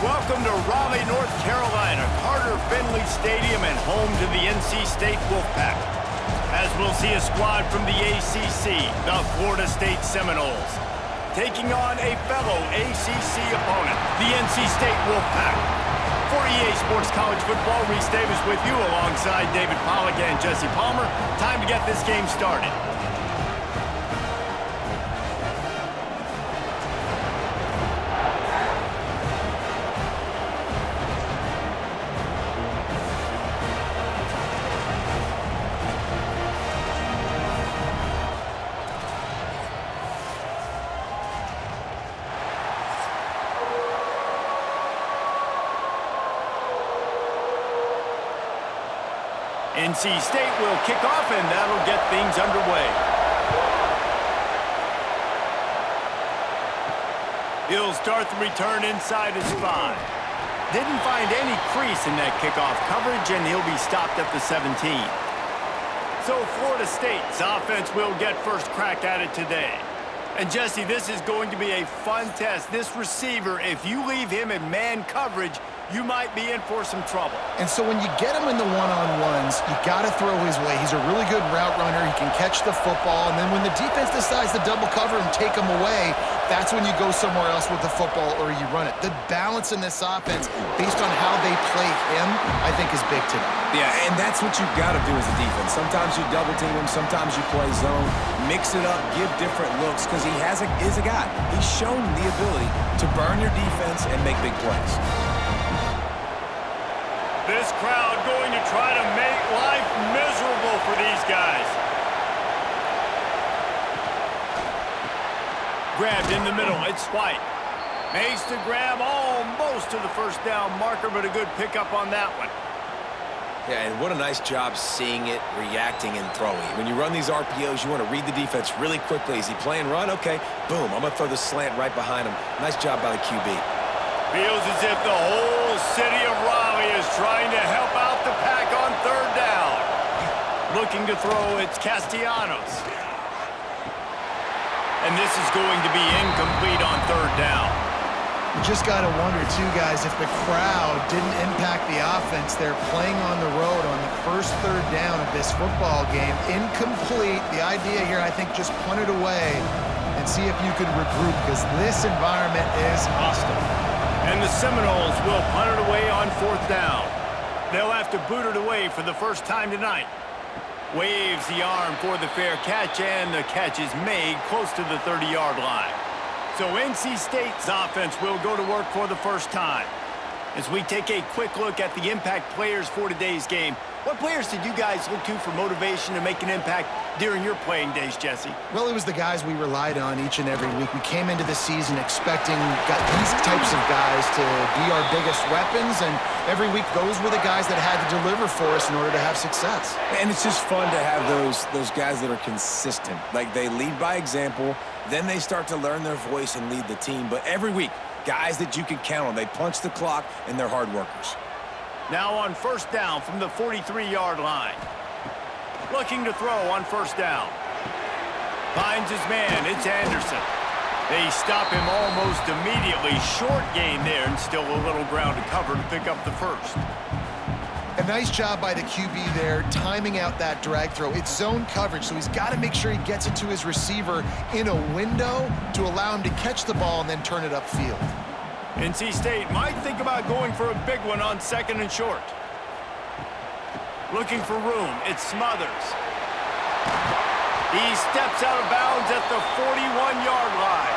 Welcome to Raleigh, North Carolina, Carter Finley Stadium and home to the NC State Wolfpack. As we'll see a squad from the ACC, the Florida State Seminoles, taking on a fellow ACC opponent, the NC State Wolfpack. For EA Sports College Football, Reese Davis with you alongside David Pollack and Jesse Palmer. Time to get this game started. NC State will kick off, and that'll get things underway. He'll start the return inside his 5. Didn't find any crease in that kickoff coverage, and he'll be stopped at the 17. So Florida State's offense will get first crack at it today. And Jesse, this is going to be a fun test. This receiver, if you leave him in man coverage, you might be in for some trouble. And so when you get him in the one-on-ones, you got to throw his way. He's a really good route runner. He can catch the football. And then when the defense decides to double cover and take him away, that's when you go somewhere else with the football or you run it. The balance in this offense, based on how they play him, I think is big today. Yeah, and that's what you've got to do as a defense. Sometimes you double team him, sometimes you play zone, mix it up, give different looks, because he is a guy. He's shown the ability to burn your defense and make big plays. This crowd going to try to make life miserable for these guys. Grabbed in the middle, it's White. Makes the grab almost to the first down marker, but a good pickup on that one. Yeah, and what a nice job seeing it, reacting, and throwing. When you run these RPOs, you want to read the defense really quickly. Is he playing run? Okay, boom, I'm going to throw the slant right behind him. Nice job by the QB. Feels as if the whole city of Raleigh is trying to help out the pack on third down. Looking to throw, it's Castellanos. And this is going to be incomplete on third down. You just got to wonder, too, guys, if the crowd didn't impact the offense. They're playing on the road on the first third down of this football game. Incomplete. The idea here, I think, just punt it away and see if you could regroup, because this environment is hostile. And the Seminoles will punt it away on fourth down. They'll have to boot it away for the first time tonight. Waves the arm for the fair catch, and the catch is made close to the 30-yard line. So NC State's offense will go to work for the first time. As we take a quick look at the impact players for today's game, what players did you guys look to for motivation to make an impact during your playing days, Jesse? Well, it was the guys we relied on each and every week. We came into the season expecting these types of guys to be our biggest weapons, and every week those were the guys that had to deliver for us in order to have success. And it's just fun to have those guys that are consistent. Like, they lead by example, then they start to learn their voice and lead the team. But every week, guys that you can count on. They punch the clock, and they're hard workers. Now on first down from the 43-yard line. Looking to throw on first down. Finds his man, it's Anderson. They stop him almost immediately. Short gain there, and still a little ground to cover to pick up the first. A nice job by the QB there, timing out that drag throw. It's zone coverage, so he's got to make sure he gets it to his receiver in a window to allow him to catch the ball and then turn it upfield. NC State might think about going for a big one on second and short. Looking for room, it's Smothers. He steps out of bounds at the 41-yard line.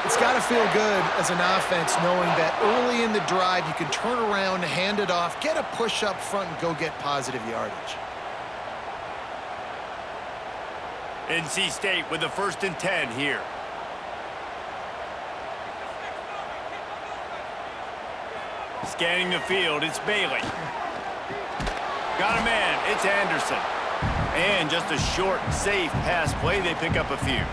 It's got to feel good as an offense knowing that early in the drive you can turn around, hand it off, get a push up front, and go get positive yardage. NC State with the 1st and 10 here. Scanning the field, it's Bailey. Got a man, it's Anderson. And just a short, safe pass play, they pick up a few.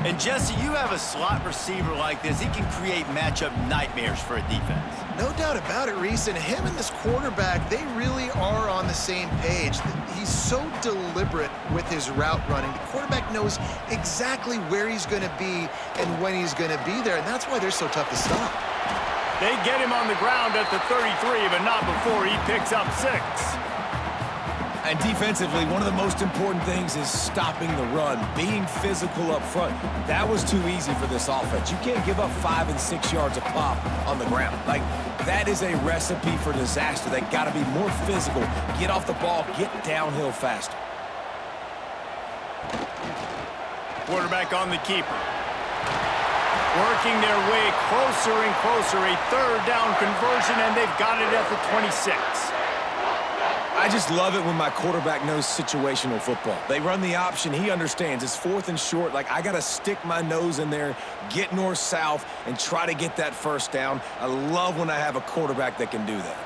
And Jesse, you have a slot receiver like this, he can create matchup nightmares for a defense. No doubt about it, Reese. And him and this quarterback, they really are on the same page. He's so deliberate with his route running. The quarterback knows exactly where he's going to be and when he's going to be there, and that's why they're so tough to stop. They get him on the ground at the 33, but not before he picks up 6. And defensively, one of the most important things is stopping the run, being physical up front. That was too easy for this offense. You can't give up 5 and 6 yards a pop on the ground. Like, that is a recipe for disaster. They got to be more physical, get off the ball, get downhill faster. Quarterback on the keeper. Working their way closer and closer. A 3rd down conversion, and they've got it at the 26. I just love it when my quarterback knows situational football. They run the option. He understands. It's 4th and short. Like, I got to stick my nose in there, get north-south, and try to get that 1st down. I love when I have a quarterback that can do that.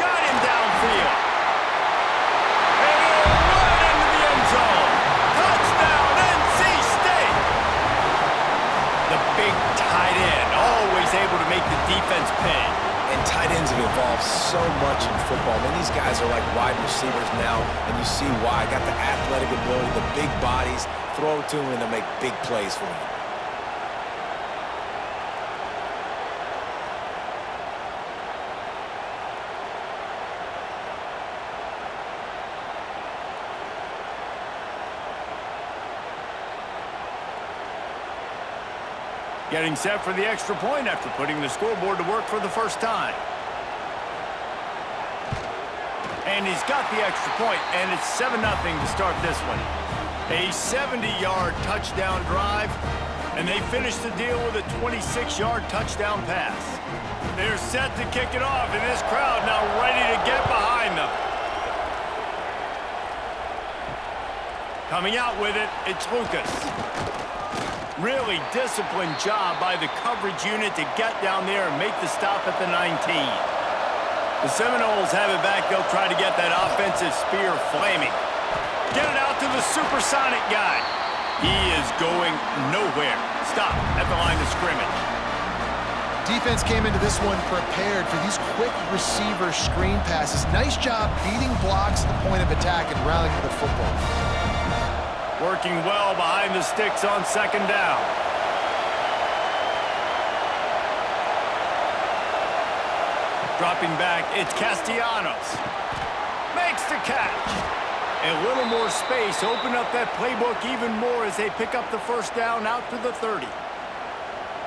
Got him downfield. And right into the end zone. Touchdown, NC State. The big tight end, always able to make the defense pay. And tight ends have evolved so much in football. Man, these guys are like wide receivers now, and you see why. Got the athletic ability, the big bodies, throw it to them, and they'll make big plays for you. Getting set for the extra point after putting the scoreboard to work for the first time. And he's got the extra point, and it's 7-0 to start this one. A 70-yard touchdown drive, and they finish the deal with a 26-yard touchdown pass. They're set to kick it off, and this crowd now ready to get behind them. Coming out with it, it's Lucas. Really disciplined job by the coverage unit to get down there and make the stop at the 19. The Seminoles have it back. They'll try to get that offensive spear flaming. Get it out to the supersonic guy. He is going nowhere. Stop at the line of scrimmage. Defense came into this one prepared for these quick receiver screen passes. Nice job beating blocks at the point of attack and rallying to the football. Working well behind the sticks on 2nd down. Dropping back, it's Castellanos. Makes the catch. A little more space, open up that playbook even more as they pick up the 1st down out to the 30.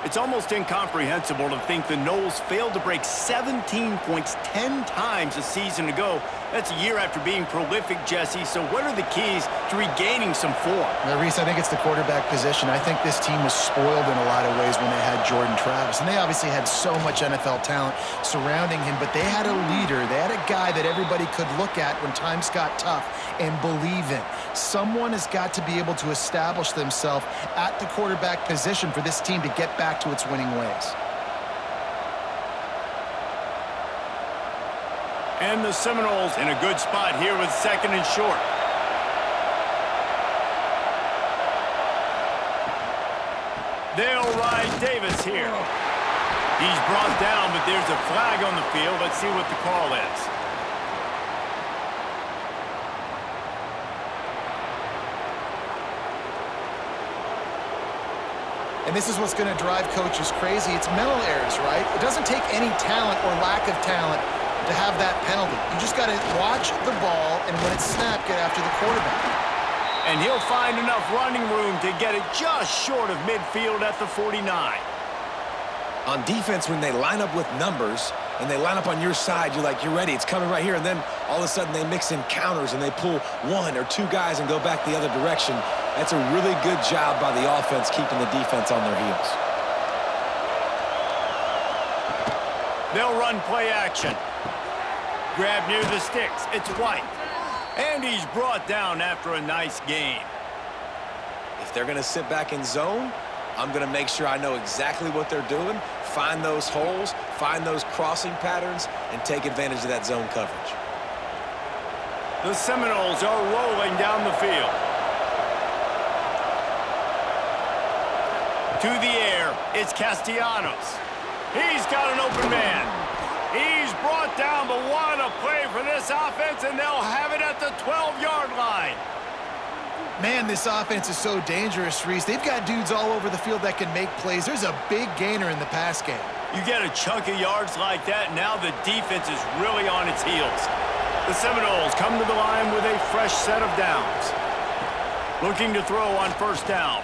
It's almost incomprehensible to think the Noles failed to break 17 points 10 times a season ago. That's a year after being prolific, Jesse. So what are the keys to regaining some form? Now, Reese, I think it's the quarterback position. I think this team was spoiled in a lot of ways when they had Jordan Travis. And they obviously had so much NFL talent surrounding him, but they had a leader. They had a guy that everybody could look at when times got tough and believe in. Someone has got to be able to establish themselves at the quarterback position for this team to get back to its winning ways. And the Seminoles in a good spot here with 2nd and short. They'll ride Davis here. He's brought down, but there's a flag on the field. Let's see what the call is. And this is what's going to drive coaches crazy. It's mental errors, right? It doesn't take any talent or lack of talent to have that penalty. You just got to watch the ball, and when it's snapped, get after the quarterback. And he'll find enough running room to get it just short of midfield at the 49. On defense, when they line up with numbers and they line up on your side, you're like, you're ready, it's coming right here. And then all of a sudden they mix in counters and they pull 1 or 2 guys and go back the other direction. That's a really good job by the offense keeping the defense on their heels. They'll run play action. Grab near the sticks. It's White. And he's brought down after a nice gain. If they're going to sit back in zone, I'm going to make sure I know exactly what they're doing, find those holes, find those crossing patterns, and take advantage of that zone coverage. The Seminoles are rolling down the field. To the air, it's Castellanos. He's got an open man. He's brought down, but what a play for this offense, and they'll have it at the 12-yard line. Man, this offense is so dangerous, Reese. They've got dudes all over the field that can make plays. There's a big gainer in the pass game. You get a chunk of yards like that, now the defense is really on its heels. The Seminoles come to the line with a fresh set of downs. Looking to throw on first down.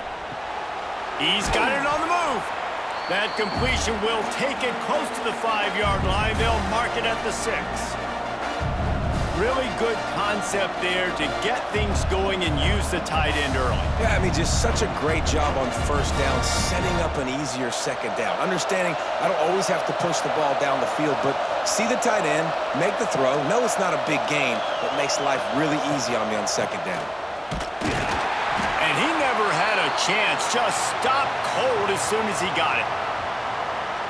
He's got it on the move. That completion will take it close to the 5-yard line. They'll mark it at the 6. Really good concept there to get things going and use the tight end early. Yeah, I mean, just such a great job on first down, setting up an easier second down. Understanding I don't always have to push the ball down the field, but see the tight end, make the throw. No, it's not a big gain, but makes life really easy on me on second down. And he never had a chance, just stopped cold as soon as he got it.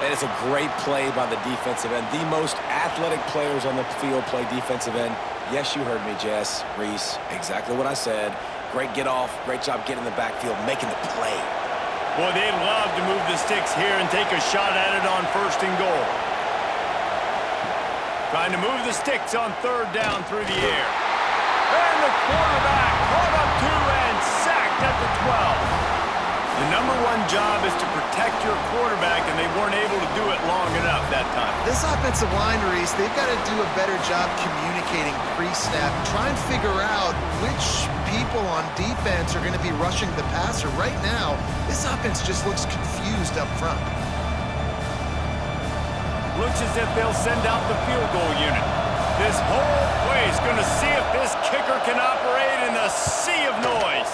And it's a great play by the defensive end. The most athletic players on the field play defensive end. Yes, you heard me, Jess, Reese. Exactly what I said. Great get off. Great job getting in the backfield, making the play. Boy, they'd love to move the sticks here and take a shot at it on first and goal. Trying to move the sticks on third down through the air. And the quarterback caught up to and sacked at the 12. The number one job is to protect your quarterback, and they weren't able to do it long enough that time. This offensive line, Reese, they've got to do a better job communicating pre-snap. Try and figure out which people on defense are going to be rushing the passer. Right now, this offense just looks confused up front. Looks as if they'll send out the field goal unit. This whole play is going to see if this kicker can operate in the sea of noise.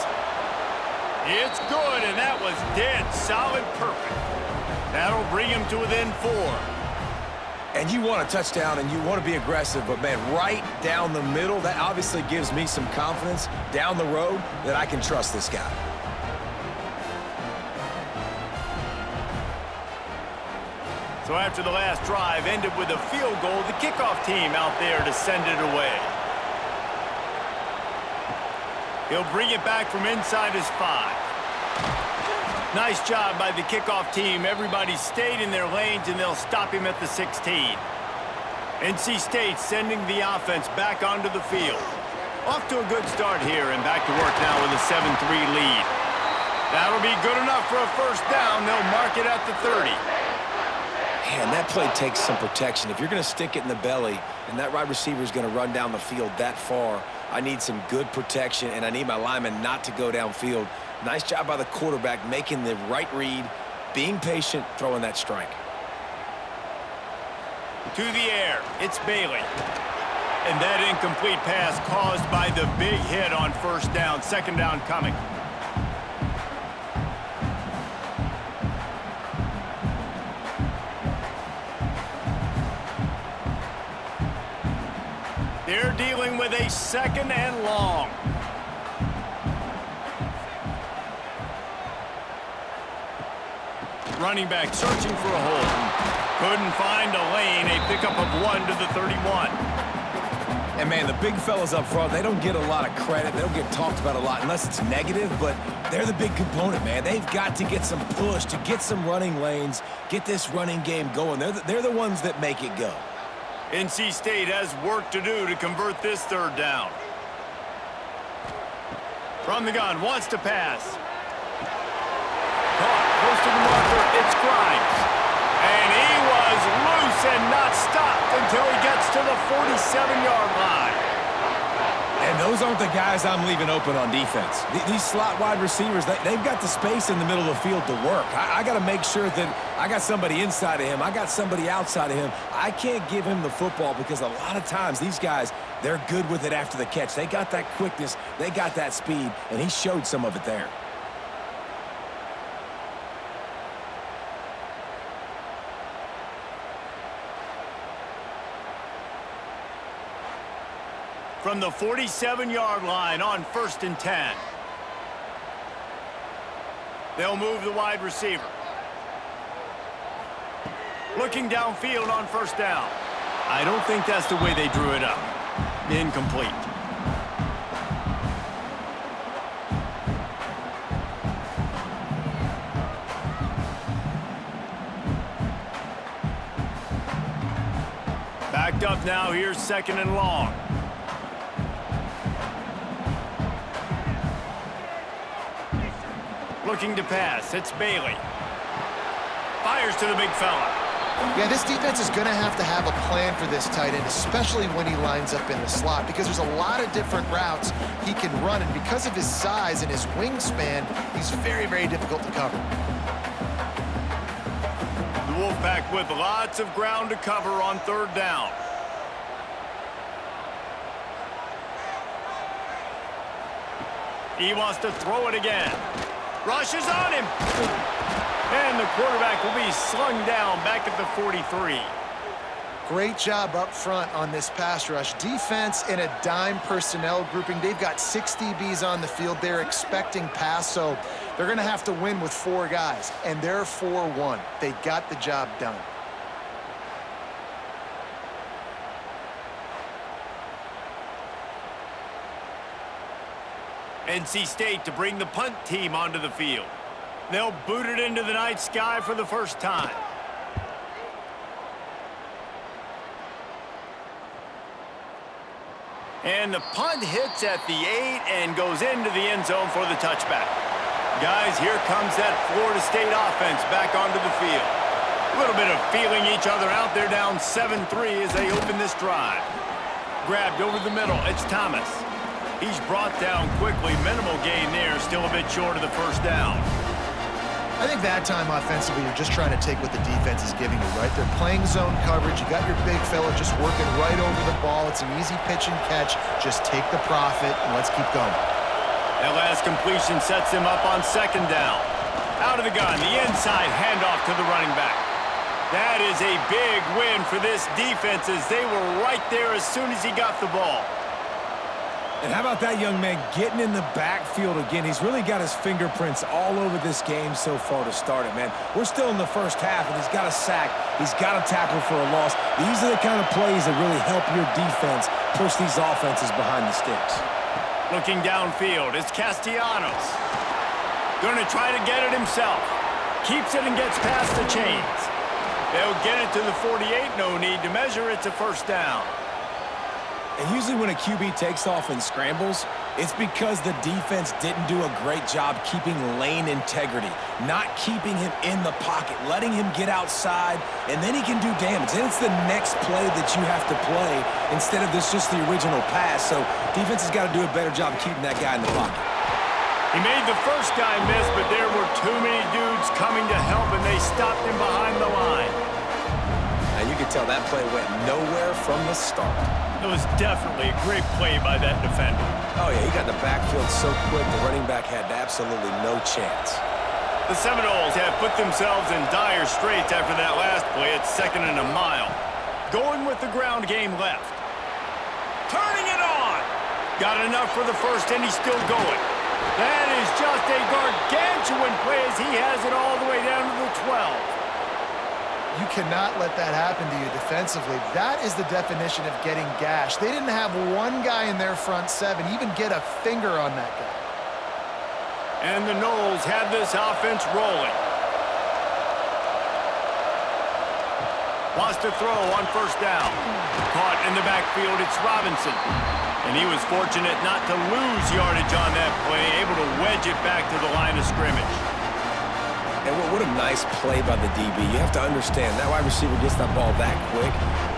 It's good, and that was dead solid perfect. That'll bring him to within 4. And you want a touchdown, and you want to be aggressive, but, man, right down the middle, that obviously gives me some confidence down the road that I can trust this guy. So after the last drive ended with a field goal, the kickoff team out there to send it away. He'll bring it back from inside his 5. Nice job by the kickoff team. Everybody stayed in their lanes, and they'll stop him at the 16. NC State sending the offense back onto the field. Off to a good start here, and back to work now with a 7-3 lead. That'll be good enough for a first down. They'll mark it at the 30. Man, that play takes some protection. If you're going to stick it in the belly and that wide receiver is going to run down the field that far, I need some good protection, and I need my lineman not to go downfield. Nice job by the quarterback making the right read, being patient, throwing that strike. To the air, it's Bailey. And that incomplete pass caused by the big hit on first down. Second down coming. They're dealing with a second and long. Running back searching for a hole. Couldn't find a lane. A pickup of 1 to the 31. And, man, the big fellas up front, they don't get a lot of credit. They don't get talked about a lot unless it's negative, but they're the big component, man. They've got to get some push, to get some running lanes, get this running game going. They're the ones that make it go. NC State has work to do to convert this third down. From the gun, wants to pass. Caught, close to the marker, it's Grimes. And he was loose and not stopped until he gets to the 47-yard line. And those aren't the guys I'm leaving open on defense. These slot wide receivers, they've got the space in the middle of the field to work. I got to make sure that I got somebody inside of him. I got somebody outside of him. I can't give him the football because a lot of times these guys, they're good with it after the catch. They got that quickness. They got that speed, and he showed some of it there. From the 47-yard line on 1st and 10. They'll move the wide receiver. Looking downfield on first down. I don't think that's the way they drew it up. Incomplete. Backed up now, here's 2nd and long. Looking to pass. It's Bailey. Fires to the big fella. Yeah, this defense is going to have a plan for this tight end, especially when he lines up in the slot, because there's a lot of different routes he can run, and because of his size and his wingspan, he's very, very difficult to cover. The Wolfpack with lots of ground to cover on third down. He wants to throw it again. Rushes on him. And the quarterback will be slung down back at the 43. Great job up front on this pass rush. Defense in a dime personnel grouping. They've got 6 DBs on the field. They're expecting pass, so they're going to have to win with 4 guys, and they're 4-1. They got the job done. NC State to bring the punt team onto the field. They'll boot it into the night sky for the first time. And the punt hits at the 8 and goes into the end zone for the touchback. Guys, here comes that Florida State offense back onto the field. A little bit of feeling each other out. They're down 7-3 as they open this drive. Grabbed over the middle. It's Thomas. He's brought down quickly. Minimal gain there. Still a bit short of the first down. I think that time offensively, you're just trying to take what the defense is giving you, right? They're playing zone coverage. You got your big fella just working right over the ball. It's an easy pitch and catch. Just take the profit and let's keep going. That last completion sets him up on second down. Out of the gun, the inside handoff to the running back. That is a big win for this defense as they were right there as soon as he got the ball. And how about that young man getting in the backfield again? He's really got his fingerprints all over this game so far to start it, man. We're still in the first half, and he's got a sack. He's got a tackle for a loss. These are the kind of plays that really help your defense push these offenses behind the sticks. Looking downfield, it's Castellanos. Going to try to get it himself. Keeps it and gets past the chains. They'll get it to the 48. No need to measure. It's a first down. And usually when a QB takes off and scrambles, it's because the defense didn't do a great job keeping lane integrity, not keeping him in the pocket, letting him get outside, and then he can do damage. Then it's the next play that you have to play instead of this just the original pass. So defense has got to do a better job keeping that guy in the pocket. He made the first guy miss, but there were too many dudes coming to help, and they stopped him behind the line. And you can tell that play went nowhere from the start. It was definitely a great play by that defender. Oh, yeah, he got in the backfield so quick, the running back had absolutely no chance. The Seminoles have put themselves in dire straits after that last play. It's 2nd and a mile. Going with the ground game left. Turning it on. Got enough for the first, and he's still going. That is just a gargantuan play as he has it all the way down to the 12. You cannot let that happen to you defensively. That is the definition of getting gashed. They didn't have one guy in their front 7 even get a finger on that guy. And the Noles have this offense rolling. Wants to throw on first down. Caught in the backfield, it's Robinson. And he was fortunate not to lose yardage on that play, able to wedge it back to the line of scrimmage. And what a nice play by the DB. You have to understand, that wide receiver gets that ball that quick.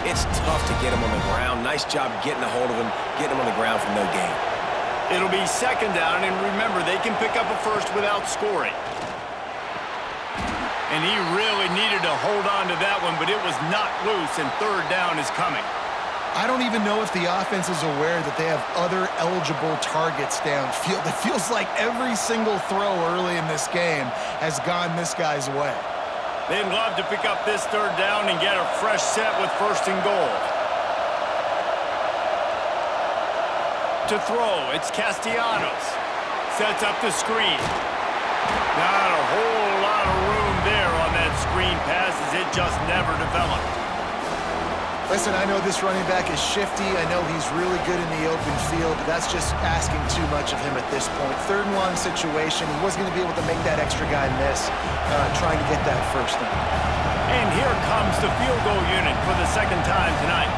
It's tough to get him on the ground. Nice job getting a hold of him, getting him on the ground for no gain. It'll be second down, and remember, they can pick up a first without scoring. And he really needed to hold on to that one, but it was not loose, and third down is coming. I don't even know if the offense is aware that they have other eligible targets downfield. It feels like every single throw early in this game has gone this guy's way. They'd love to pick up this third down and get a fresh set with first and goal. To throw, it's Castellanos. Sets up the screen. Not a whole lot of room there on that screen pass as it just never developed. Listen, I know this running back is shifty. I know he's really good in the open field, but that's just asking too much of him at this point. 3rd and long situation. He wasn't going to be able to make that extra guy miss, trying to get that first down. And here comes the field goal unit for the 2nd time tonight.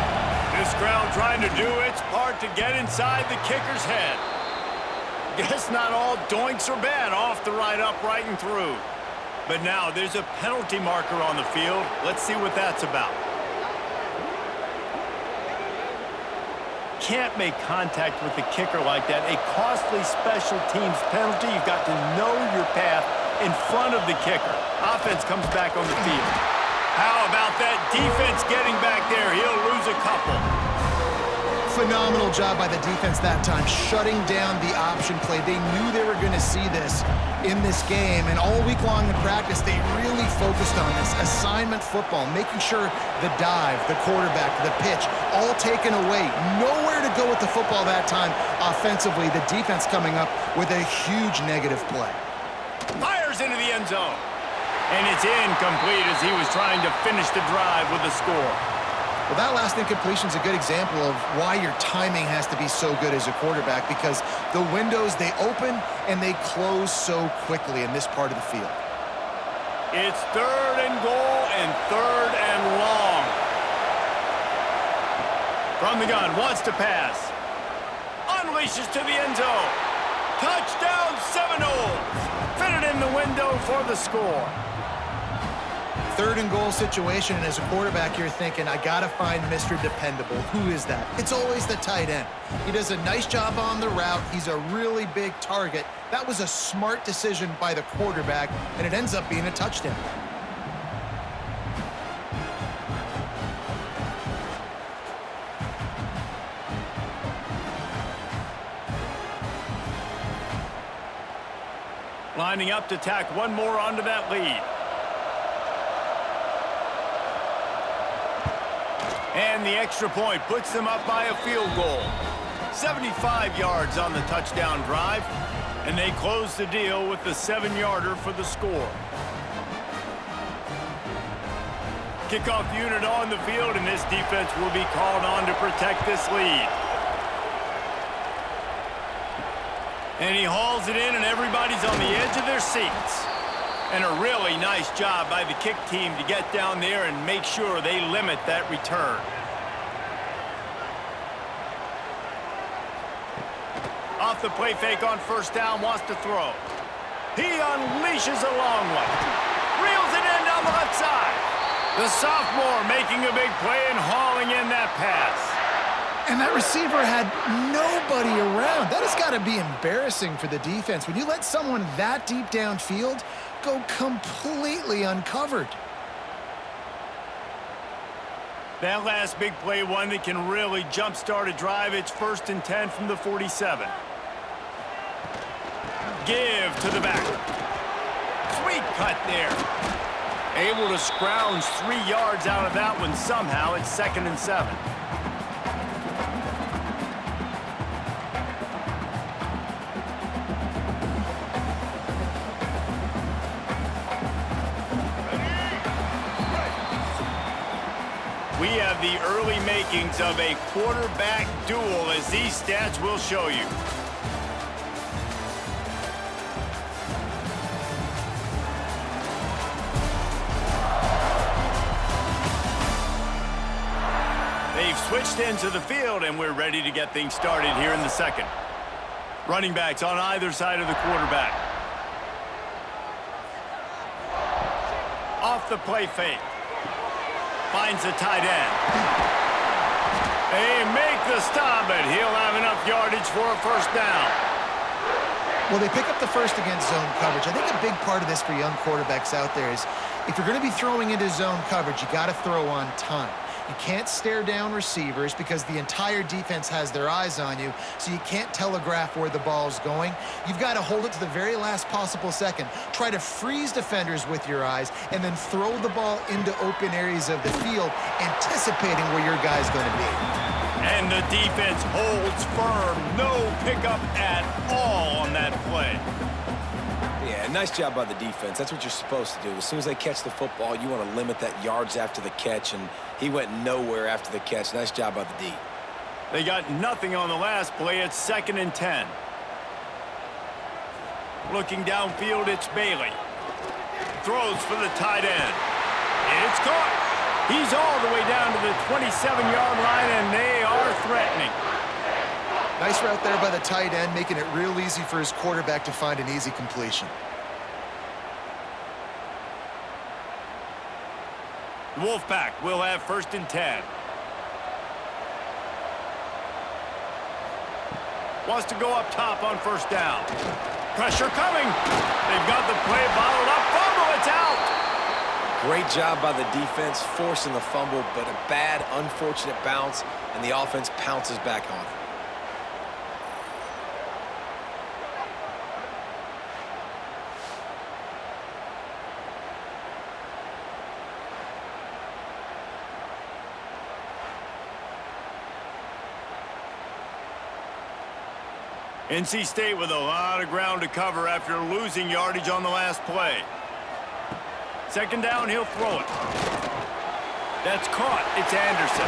This crowd trying to do its part to get inside the kicker's head. Guess not all doinks are bad. Off the right, upright, and through. But now there's a penalty marker on the field. Let's see what that's about. Can't make contact with the kicker like that. A costly special teams penalty. You've got to know your path in front of the kicker. Offense comes back on the field. How about that defense getting back there? He'll lose a couple. Phenomenal job by the defense that time, shutting down the option play. They knew they were going to see this in this game, and all week long in practice, they really focused on this assignment football, making sure the dive, the quarterback, the pitch, all taken away. Nowhere to go with the football that time offensively. The defense coming up with a huge negative play. Fires into the end zone. And it's incomplete as he was trying to finish the drive with a score. Well, that last incompletion is a good example of why your timing has to be so good as a quarterback, because the windows, they open and they close so quickly in this part of the field. It's 3rd and goal and 3rd and long. From the gun, wants to pass. Unleashes to the end zone. Touchdown Seminoles. Fitted in the window for the score. 3rd and goal situation, and as a quarterback, you're thinking, I got to find Mr. Dependable. Who is that? It's always the tight end. He does a nice job on the route. He's a really big target. That was a smart decision by the quarterback, and it ends up being a touchdown. Lining up to tack one more onto that lead. And the extra point puts them up by a field goal. 75 yards on the touchdown drive. And they close the deal with the 7-yarder for the score. Kickoff unit on the field, and this defense will be called on to protect this lead. And he hauls it in, and everybody's on the edge of their seats. And a really nice job by the kick team to get down there and make sure they limit that return. Off the play fake on 1st down, wants to throw. He unleashes a long one. Reels it in down the left side. The sophomore making a big play and hauling in that pass. And that receiver had nobody around. That has got to be embarrassing for the defense. When you let someone that deep downfield go completely uncovered. That last big play, one that can really jumpstart a drive. It's 1st and 10 from the 47. Give to the back. Sweet cut there. Able to scrounge 3 yards out of that one somehow. It's 2nd and 7. We have the early makings of a quarterback duel, as these stats will show you. They've switched into the field, and we're ready to get things started here in the second. Running backs on either side of the quarterback. Off the play fake. Finds the tight end. They make the stop, but he'll have enough yardage for a 1st down. Well, they pick up the first against zone coverage. I think a big part of this for young quarterbacks out there is if you're going to be throwing into zone coverage, you got to throw on time. You can't stare down receivers because the entire defense has their eyes on you, so you can't telegraph where the ball's going. You've got to hold it to the very last possible second. Try to freeze defenders with your eyes and then throw the ball into open areas of the field, anticipating where your guy's going to be. And the defense holds firm. No pickup at all on that play. Yeah, nice job by the defense. That's what you're supposed to do. As soon as they catch the football, you want to limit that yards after the catch, and he went nowhere after the catch. Nice job by the D. They got nothing on the last play. It's 2nd and 10. Looking downfield, it's Bailey. Throws for the tight end. It's caught. He's all the way down to the 27-yard line, and they are threatening. Nice Nice route there by the tight end, making it real easy for his quarterback to find an easy completion. The Wolfpack will have 1st and 10. Wants to go up top on 1st down. Pressure coming. They've got the play bottled up. Fumble, it's out. Great job by the defense forcing the fumble, but a bad, unfortunate bounce, and the offense pounces back on it. NC State with a lot of ground to cover after losing yardage on the last play. 2nd down, he'll throw it. That's caught. It's Anderson.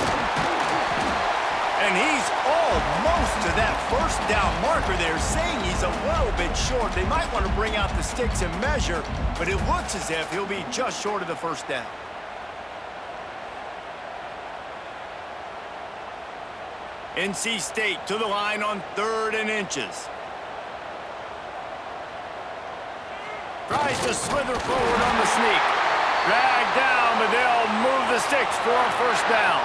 And he's almost to that 1st down marker there, saying he's a little bit short. They might want to bring out the sticks and measure, but it looks as if he'll be just short of the 1st down. NC State to the line on 3rd and inches. Tries to slither forward on the sneak. Dragged down, but they'll move the sticks for a 1st down.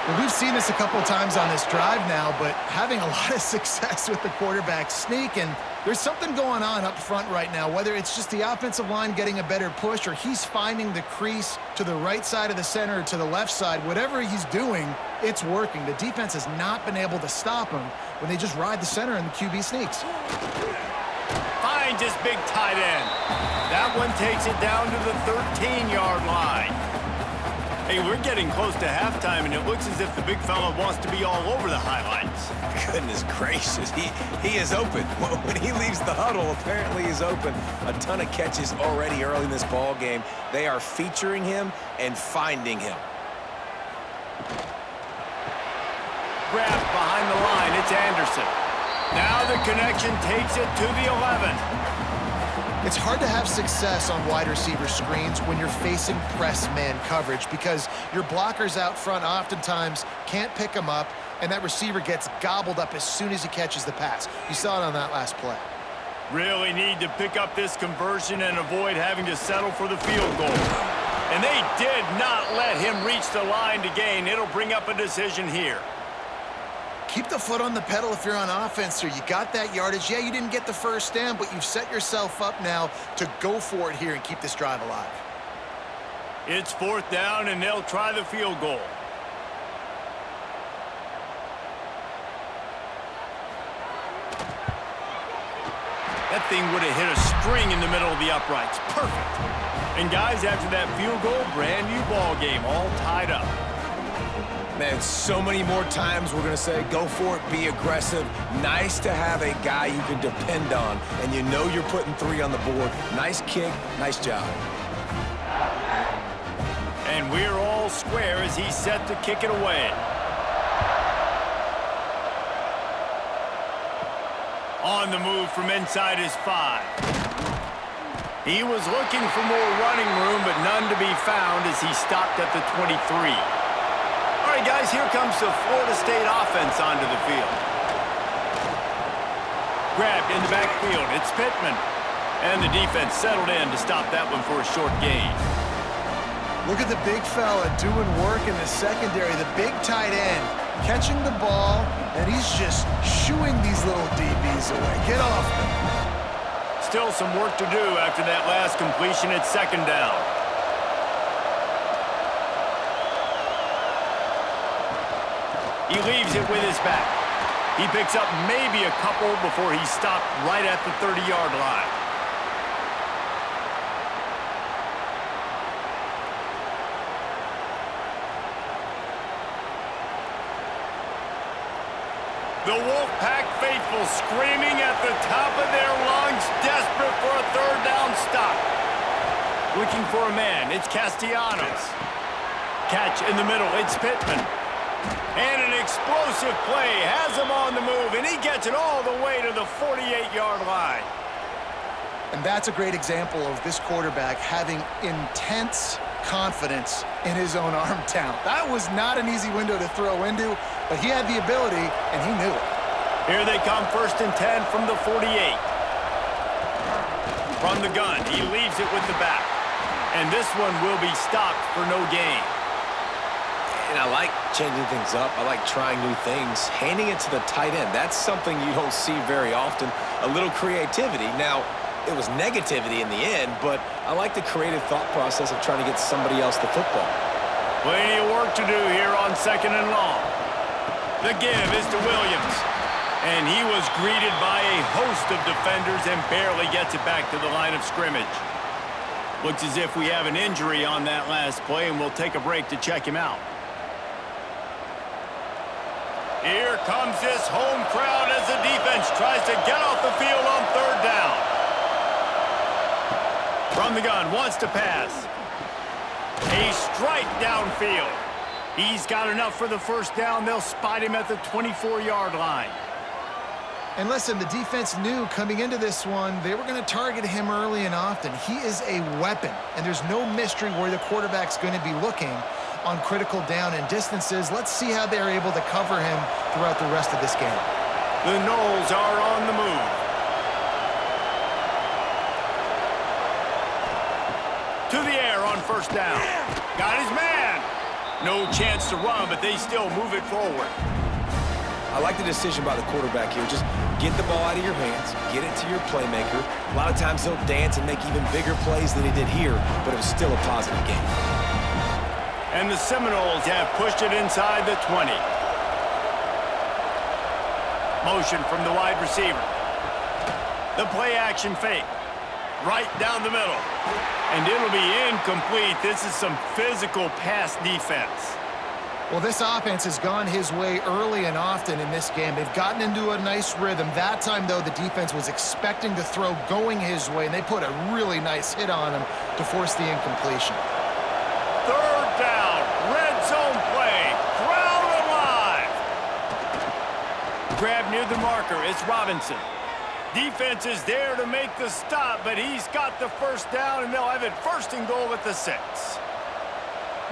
Well, we've seen this a couple times on this drive now, but having a lot of success with the quarterback sneak, and there's something going on up front right now, whether it's just the offensive line getting a better push or he's finding the crease to the right side of the center or to the left side. Whatever he's doing, it's working. The defense has not been able to stop him when they just ride the center and the QB sneaks. Finds his big tight end. That one takes it down to the 13-yard line. Hey, we're getting close to halftime, and it looks as if the big fella wants to be all over the highlights. Goodness gracious, he is open. When he leaves the huddle, apparently he's open. A ton of catches already early in this ball game. They are featuring him and finding him. Grabbed behind the line, it's Anderson. Now the connection takes it to the 11. It's hard to have success on wide receiver screens when you're facing press man coverage because your blockers out front oftentimes can't pick them up, and that receiver gets gobbled up as soon as he catches the pass. You saw it on that last play. Really need to pick up this conversion and avoid having to settle for the field goal. And they did not let him reach the line to gain. It'll bring up a decision here. Keep the foot on the pedal if you're on offense here. You got that yardage. Yeah, you didn't get the 1st down, but you've set yourself up now to go for it here and keep this drive alive. It's 4th down, and they'll try the field goal. That thing would have hit a string in the middle of the uprights. Perfect. And guys, after that field goal, brand new ball game, all tied up. Man, so many more times we're going to say, go for it, be aggressive. Nice to have a guy you can depend on, and you know you're putting 3 on the board. Nice kick, nice job. And we're all square as he's set to kick it away. On the move from inside his 5. He was looking for more running room, but none to be found as he stopped at the 23. All right, guys, here comes the Florida State offense onto the field. Grabbed in the backfield. It's Pittman. And the defense settled in to stop that one for a short gain. Look at the big fella doing work in the secondary. The big tight end catching the ball, and he's just shooing these little DBs away. Get off them. Still some work to do after that last completion at 2nd down. He leaves it with his back. He picks up maybe a couple before he's stopped right at the 30-yard line. The Wolfpack faithful screaming at the top of their lungs, desperate for a 3rd down stop. Looking for a man, it's Castellanos. Catch in the middle, it's Pittman. And an explosive play has him on the move, and he gets it all the way to the 48-yard line. And that's a great example of this quarterback having intense confidence in his own arm talent. That was not an easy window to throw into, but he had the ability, and he knew it. Here they come, 1st and 10 from the 48. From the gun, he leaves it with the back. And this one will be stopped for no gain. And I like changing things up. I like trying new things. Handing it to the tight end, that's something you don't see very often. A little creativity. Now, it was negativity in the end, but I like the creative thought process of trying to get somebody else the football. Plenty of work to do here on 2nd and long. The give is to Williams. And he was greeted by a host of defenders and barely gets it back to the line of scrimmage. Looks as if we have an injury on that last play, and we'll take a break to check him out. Here comes this home crowd as the defense tries to get off the field on 3rd down. From the gun, wants to pass. A strike downfield. He's got enough for the 1st down. They'll spot him at the 24-yard line. And listen, the defense knew coming into this one, they were going to target him early and often. He is a weapon, and there's no mystery where the quarterback's going to be looking on critical down and distances. Let's see how they're able to cover him throughout the rest of this game. The Noles are on the move. To the air on 1st down. Got his man. No chance to run, but they still move it forward. I like the decision by the quarterback here. Just get the ball out of your hands, get it to your playmaker. A lot of times he'll dance and make even bigger plays than he did here, but it was still a positive game. And the Seminoles have pushed it inside the 20. Motion from the wide receiver. The play action fake. Right down the middle. And it'll be incomplete. This is some physical pass defense. Well, this offense has gone his way early and often in this game. They've gotten into a nice rhythm. That time, though, the defense was expecting to throw going his way, and they put a really nice hit on him to force the incompletion. 3rd down, red zone play, crowd alive. Grab near the marker, it's Robinson. Defense is there to make the stop, but he's got the 1st down, and they'll have it 1st and goal at the 6.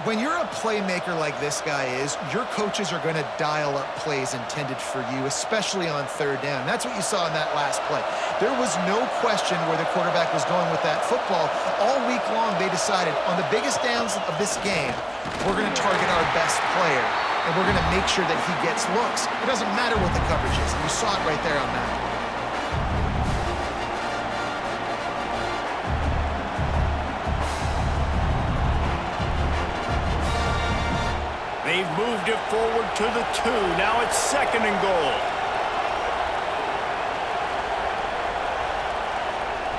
When you're a playmaker like this guy is, your coaches are going to dial up plays intended for you, especially on 3rd down. That's what you saw in that last play. There was no question where the quarterback was going with that football. All week long, they decided on the biggest downs of this game, we're going to target our best player, and we're going to make sure that he gets looks. It doesn't matter what the coverage is. You saw it right there on that. They've moved it forward to the 2. Now it's 2nd and goal.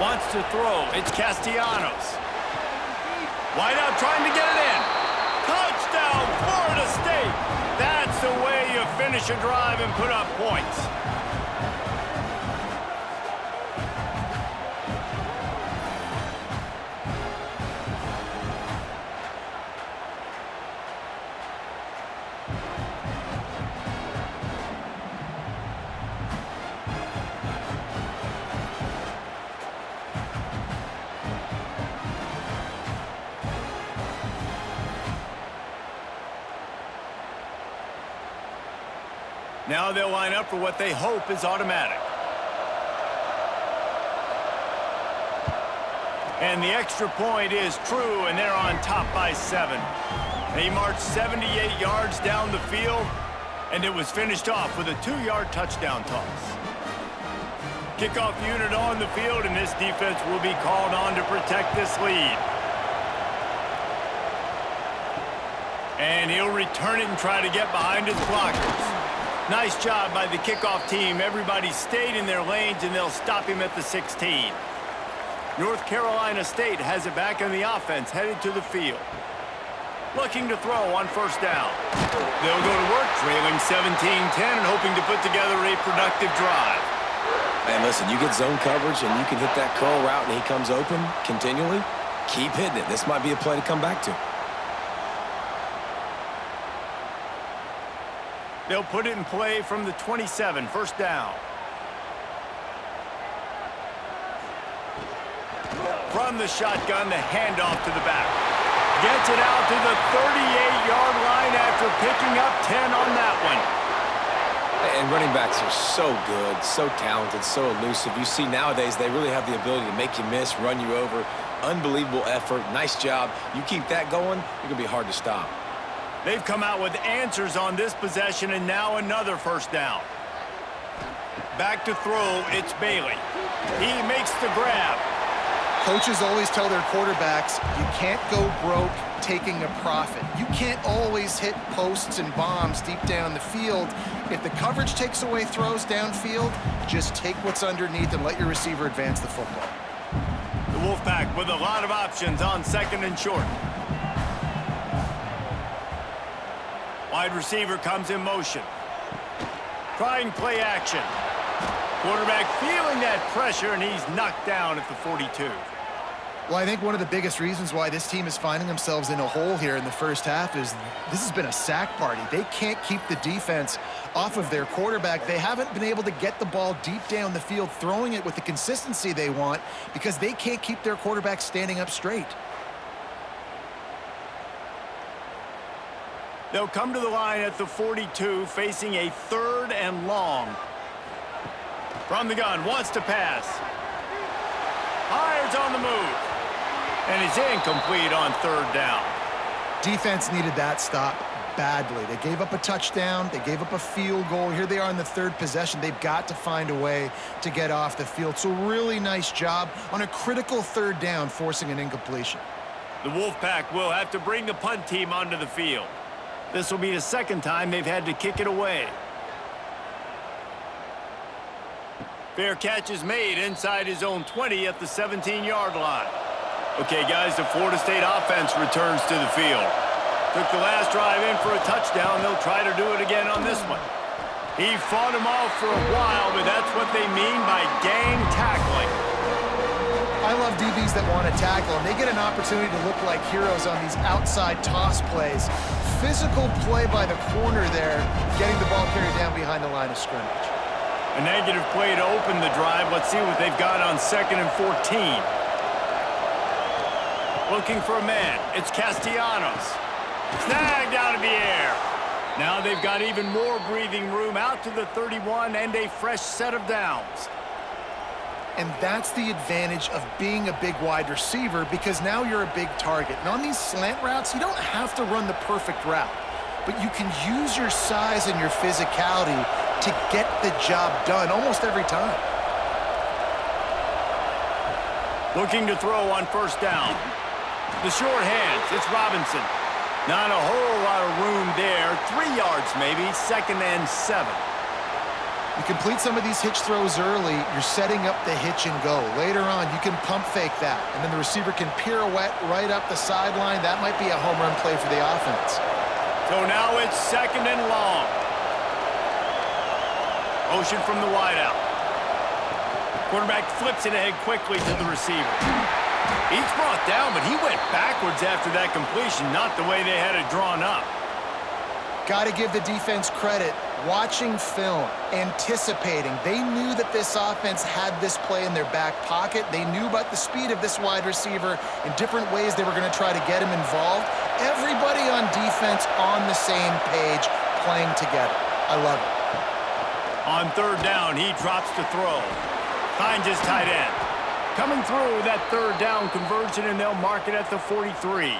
Wants to throw. It's Castellanos. Wide out trying to get it in. Touchdown, Florida State. That's the way you finish a drive and put up points. Now they'll line up for what they hope is automatic. And the extra point is true, and they're on top by 7. They marched 78 yards down the field, and it was finished off with a 2-yard touchdown toss. Kickoff unit on the field, and this defense will be called on to protect this lead. And he'll return it and try to get behind his blockers. Nice job by the kickoff team. Everybody stayed in their lanes, and they'll stop him at the 16. North Carolina State has it back on the offense, headed to the field. Looking to throw on 1st down. They'll go to work, trailing 17-10 and hoping to put together a productive drive. Man, listen, you get zone coverage and you can hit that curl route and he comes open continually. Keep hitting it. This might be a play to come back to. They'll put it in play from the 27, 1st down. From the shotgun, the handoff to the back. Gets it out to the 38-yard line after picking up 10 on that one. And running backs are so good, so talented, so elusive. You see nowadays they really have the ability to make you miss, run you over. Unbelievable effort. Nice job. You keep that going, you're going to be hard to stop. They've come out with answers on this possession, and now another first down. Back to throw, it's Bailey. He makes the grab. Coaches always tell their quarterbacks, you can't go broke taking a profit. You can't always hit posts and bombs deep down the field. If the coverage takes away throws downfield, just take what's underneath and let your receiver advance the football. The Wolfpack with a lot of options on second and short. Wide receiver comes in motion. Trying play action. Quarterback feeling that pressure, and he's knocked down at the 42. Well, I think one of the biggest reasons why this team is finding themselves in a hole here in the first half is this has been a sack party. They can't keep the defense off of their quarterback. They haven't been able to get the ball deep down the field, throwing it with the consistency they want because they can't keep their quarterback standing up straight. They'll come to the line at the 42, facing a 3rd and long. From the gun, wants to pass. Hires on the move. And it's incomplete on 3rd down. Defense needed that stop badly. They gave up a touchdown. They gave up a field goal. Here they are in the 3rd possession. They've got to find a way to get off the field. So really nice job on a critical 3rd down, forcing an incompletion. The Wolfpack will have to bring the punt team onto the field. This will be the 2nd time they've had to kick it away. Fair catch is made inside his own 20 at the 17-yard line. Okay, guys, the Florida State offense returns to the field. Took the last drive in for a touchdown. They'll try to do it again on this one. He fought him off for a while, but that's what they mean by gang tackling. I love DBs that want to tackle, and they get an opportunity to look like heroes on these outside toss plays. Physical play by the corner there, getting the ball carried down behind the line of scrimmage. A negative play to open the drive. Let's see what they've got on 2nd and 14. Looking for a man. It's Castellanos. Snagged out of the air. Now they've got even more breathing room out to the 31 and a fresh set of downs. And that's the advantage of being a big wide receiver because now you're a big target. And on these slant routes, you don't have to run the perfect route, but you can use your size and your physicality to get the job done almost every time. Looking to throw on 1st down. The short hands, it's Robinson. Not a whole lot of room there. 3 yards maybe, 2nd and 7. You complete some of these hitch throws early, you're setting up the hitch and go. Later on, you can pump fake that, and then the receiver can pirouette right up the sideline. That might be a home run play for the offense. So now it's 2nd and long. Motion from the wideout. Quarterback flips it ahead quickly to the receiver. He's brought down, but he went backwards after that completion, not the way they had it drawn up. Got to give the defense credit. Watching film, anticipating. They knew that this offense had this play in their back pocket. They knew about the speed of this wide receiver in different ways they were going to try to get him involved. Everybody on defense on the same page, playing together. I love it. On 3rd down, he drops to throw. Finds his tight end. Coming through that 3rd down conversion, and they'll mark it at the 43.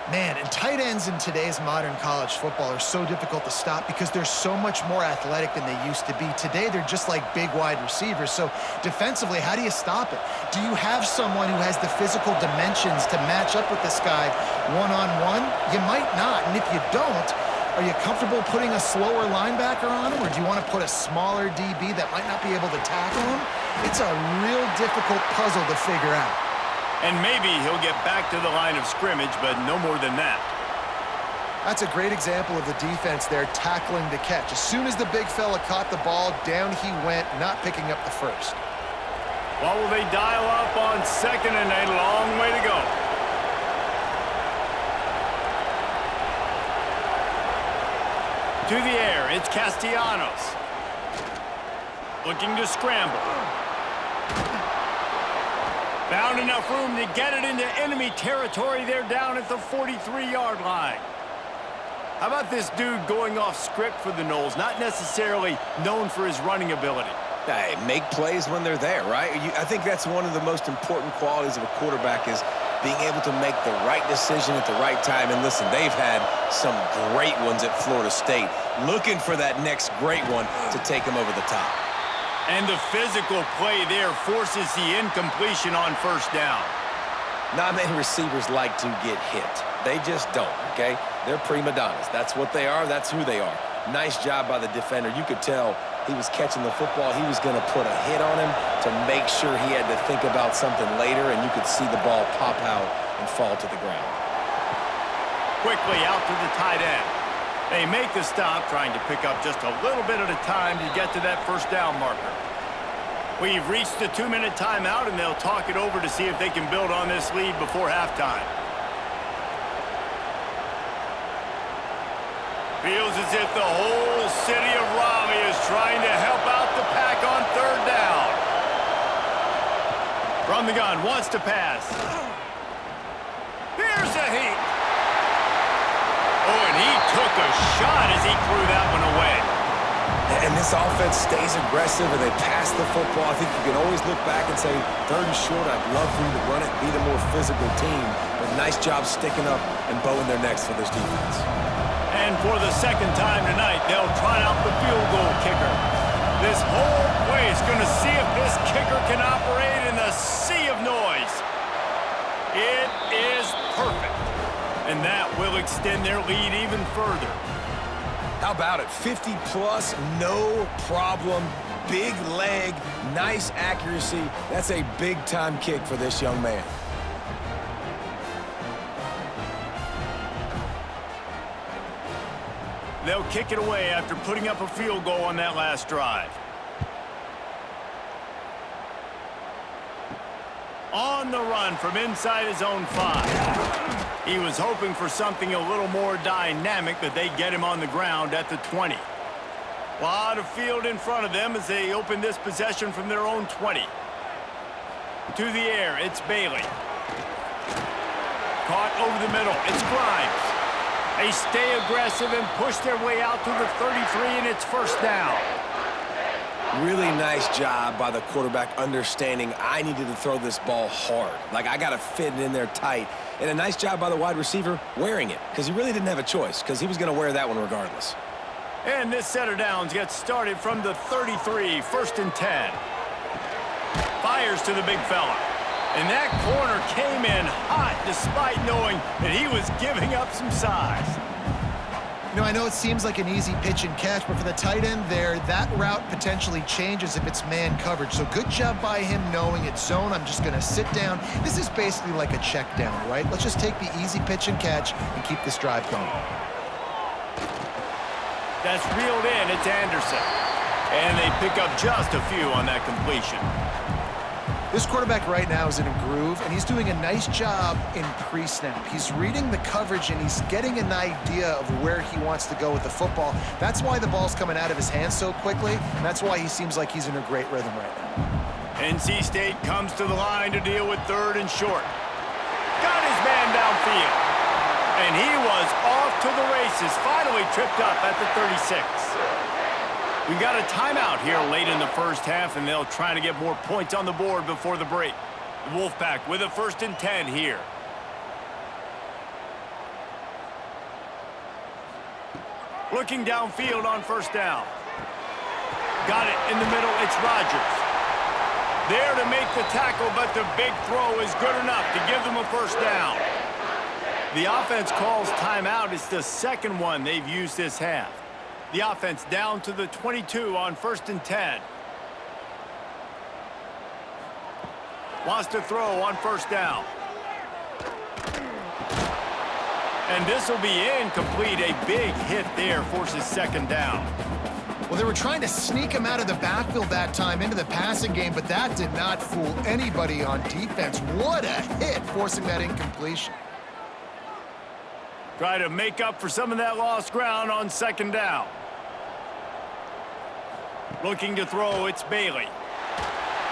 Man, and tight ends in today's modern college football are so difficult to stop because they're so much more athletic than they used to be. Today, they're just like big wide receivers. So defensively, how do you stop it? Do you have someone who has the physical dimensions to match up with this guy one-on-one? You might not, and if you don't, are you comfortable putting a slower linebacker on him, or do you want to put a smaller DB that might not be able to tackle him? It's a real difficult puzzle to figure out. And maybe he'll get back to the line of scrimmage, but no more than that. That's a great example of the defense there tackling the catch. As soon as the big fella caught the ball, down he went, not picking up the first. What will they dial up on 2nd and a long way to go? To the air, it's Castellanos. Looking to scramble. Found enough room to get it into enemy territory. They're down at the 43-yard line. How about this dude going off script for the Noles, not necessarily known for his running ability? Hey, make plays when they're there, right? I think that's one of the most important qualities of a quarterback is being able to make the right decision at the right time. And listen, they've had some great ones at Florida State. Looking for that next great one to take them over the top. And the physical play there forces the incompletion on first down. Not many receivers like to get hit. They just don't, okay? They're prima donnas. That's what they are. That's who they are. Nice job by the defender. You could tell he was catching the football. He was going to put a hit on him to make sure he had to think about something later, and you could see the ball pop out and fall to the ground. Quickly out to the tight end. They make the stop, trying to pick up just a little bit at a time to get to that first down marker. We've reached the 2-minute timeout, and they'll talk it over to see if they can build on this lead before halftime. Feels as if the whole city of Raleigh is trying to help out the Pack on third down. From the gun, wants to pass. Here's a heat. Oh, and he took a shot as he threw that one away. And this offense stays aggressive and they pass the football. I think you can always look back and say, third and short, I'd love for you to run it, be the more physical team. But nice job sticking up and bowing their necks for this defense. And for the second time tonight, they'll try out the field goal kicker. This whole place is going to see if this kicker can operate in the sea of noise. It is perfect. And that will extend their lead even further. How about it? 50-plus, no problem. Big leg, nice accuracy. That's a big-time kick for this young man. They'll kick it away after putting up a field goal on that last drive. On the run from inside his own 5. He was hoping for something a little more dynamic, but they get him on the ground at the 20. A lot of field in front of them as they open this possession from their own 20. To the air, it's Bailey. Caught over the middle, it's Grimes. They stay aggressive and push their way out to the 33, and it's first down. Really nice job by the quarterback understanding I needed to throw this ball hard. Like, I got to fit it in there tight. And a nice job by the wide receiver wearing it, because he really didn't have a choice, because he was going to wear that one regardless. And this set of downs gets started from the 33, first and 10. Fires to the big fella. And that corner came in hot despite knowing that he was giving up some size. You know, I know it seems like an easy pitch and catch, but for the tight end there, that route potentially changes if it's man coverage. So good job by him knowing it's zone. I'm just going to sit down. This is basically like a check down, right? Let's just take the easy pitch and catch and keep this drive going. That's reeled in. It's Anderson. And they pick up just a few on that completion. This quarterback right now is in a groove, and he's doing a nice job in pre-snap. He's reading the coverage, and he's getting an idea of where he wants to go with the football. That's why the ball's coming out of his hands so quickly, and that's why he seems like he's in a great rhythm right now. NC State comes to the line to deal with third and short. Got his man downfield. And he was off to the races, finally tripped up at the 36. We've got a timeout here late in the first half, and they'll try to get more points on the board before the break. The Wolfpack with a first and 10 here. Looking downfield on first down. Got it in the middle, it's Rodgers. There to make the tackle, but the big throw is good enough to give them a first down. The offense calls timeout. It's the second one they've used this half. The offense down to the 22 on first and 10. Wants to throw on first down. And this will be incomplete. A big hit there forces second down. Well, they were trying to sneak him out of the backfield that time into the passing game, but that did not fool anybody on defense. What a hit, forcing that incompletion. Try to make up for some of that lost ground on second down. Looking to throw, it's Bailey.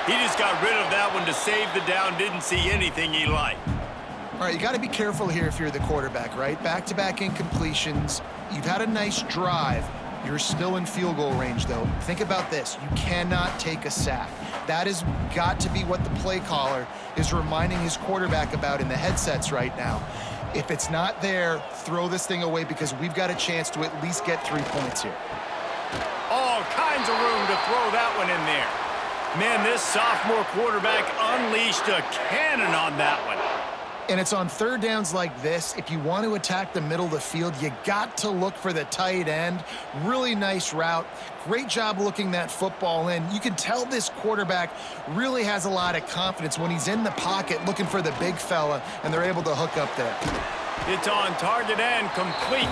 He just got rid of that one to save the down, didn't see anything he liked. All right, you got to be careful here if you're the quarterback, right? Back-to-back incompletions. You've had a nice drive. You're still in field goal range, though. Think about this. You cannot take a sack. That has got to be what the play caller is reminding his quarterback about in the headsets right now. If it's not there, throw this thing away because we've got a chance to at least get 3 points here. All kinds of room to throw that one in there. Man, this sophomore quarterback unleashed a cannon on that one. And it's on third downs like this. If you want to attack the middle of the field, you got to look for the tight end. Really nice route. Great job looking that football in. You can tell this quarterback really has a lot of confidence when he's in the pocket looking for the big fella, and they're able to hook up there. It's on target and complete.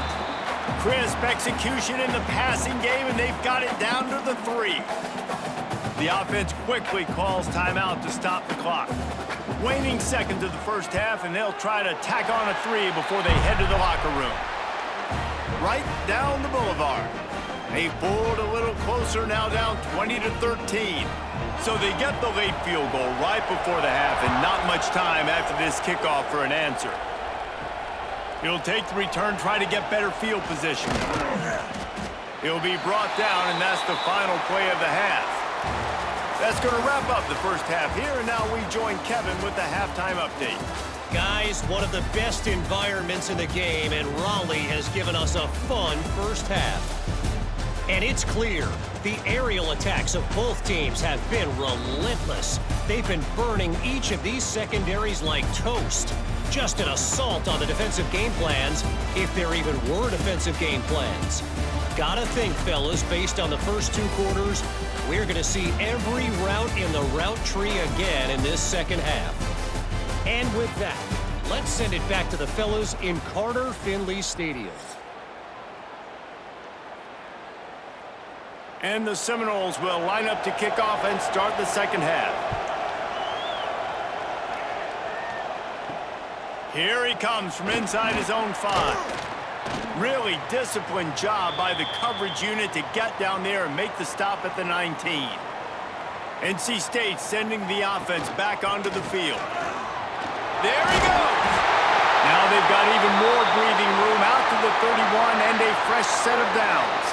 Crisp execution in the passing game, and they've got it down to the 3. The offense quickly calls timeout to stop the clock. Waning seconds of the first half, and they'll try to tack on a 3 before they head to the locker room. Right down the boulevard. They pulled a little closer, now down 20-13. So they get the late field goal right before the half, and not much time after this kickoff for an answer. It'll take the return, try to get better field position. He'll be brought down, and that's the final play of the half. That's going to wrap up the first half here, and now we join Kevin with the halftime update. Guys, one of the best environments in the game, and Raleigh has given us a fun first half. And it's clear, the aerial attacks of both teams have been relentless. They've been burning each of these secondaries like toast. Just an assault on the defensive game plans, if there even were defensive game plans. Gotta think, fellas, based on the first 2 quarters, we're going to see every route in the route tree again in this second half. And with that, let's send it back to the fellas in Carter Finley Stadium. And the Seminoles will line up to kick off and start the second half. Here he comes from inside his own 5. Really disciplined job by the coverage unit to get down there and make the stop at the 19. NC State sending the offense back onto the field. There he goes! Now they've got even more breathing room out to the 31 and a fresh set of downs.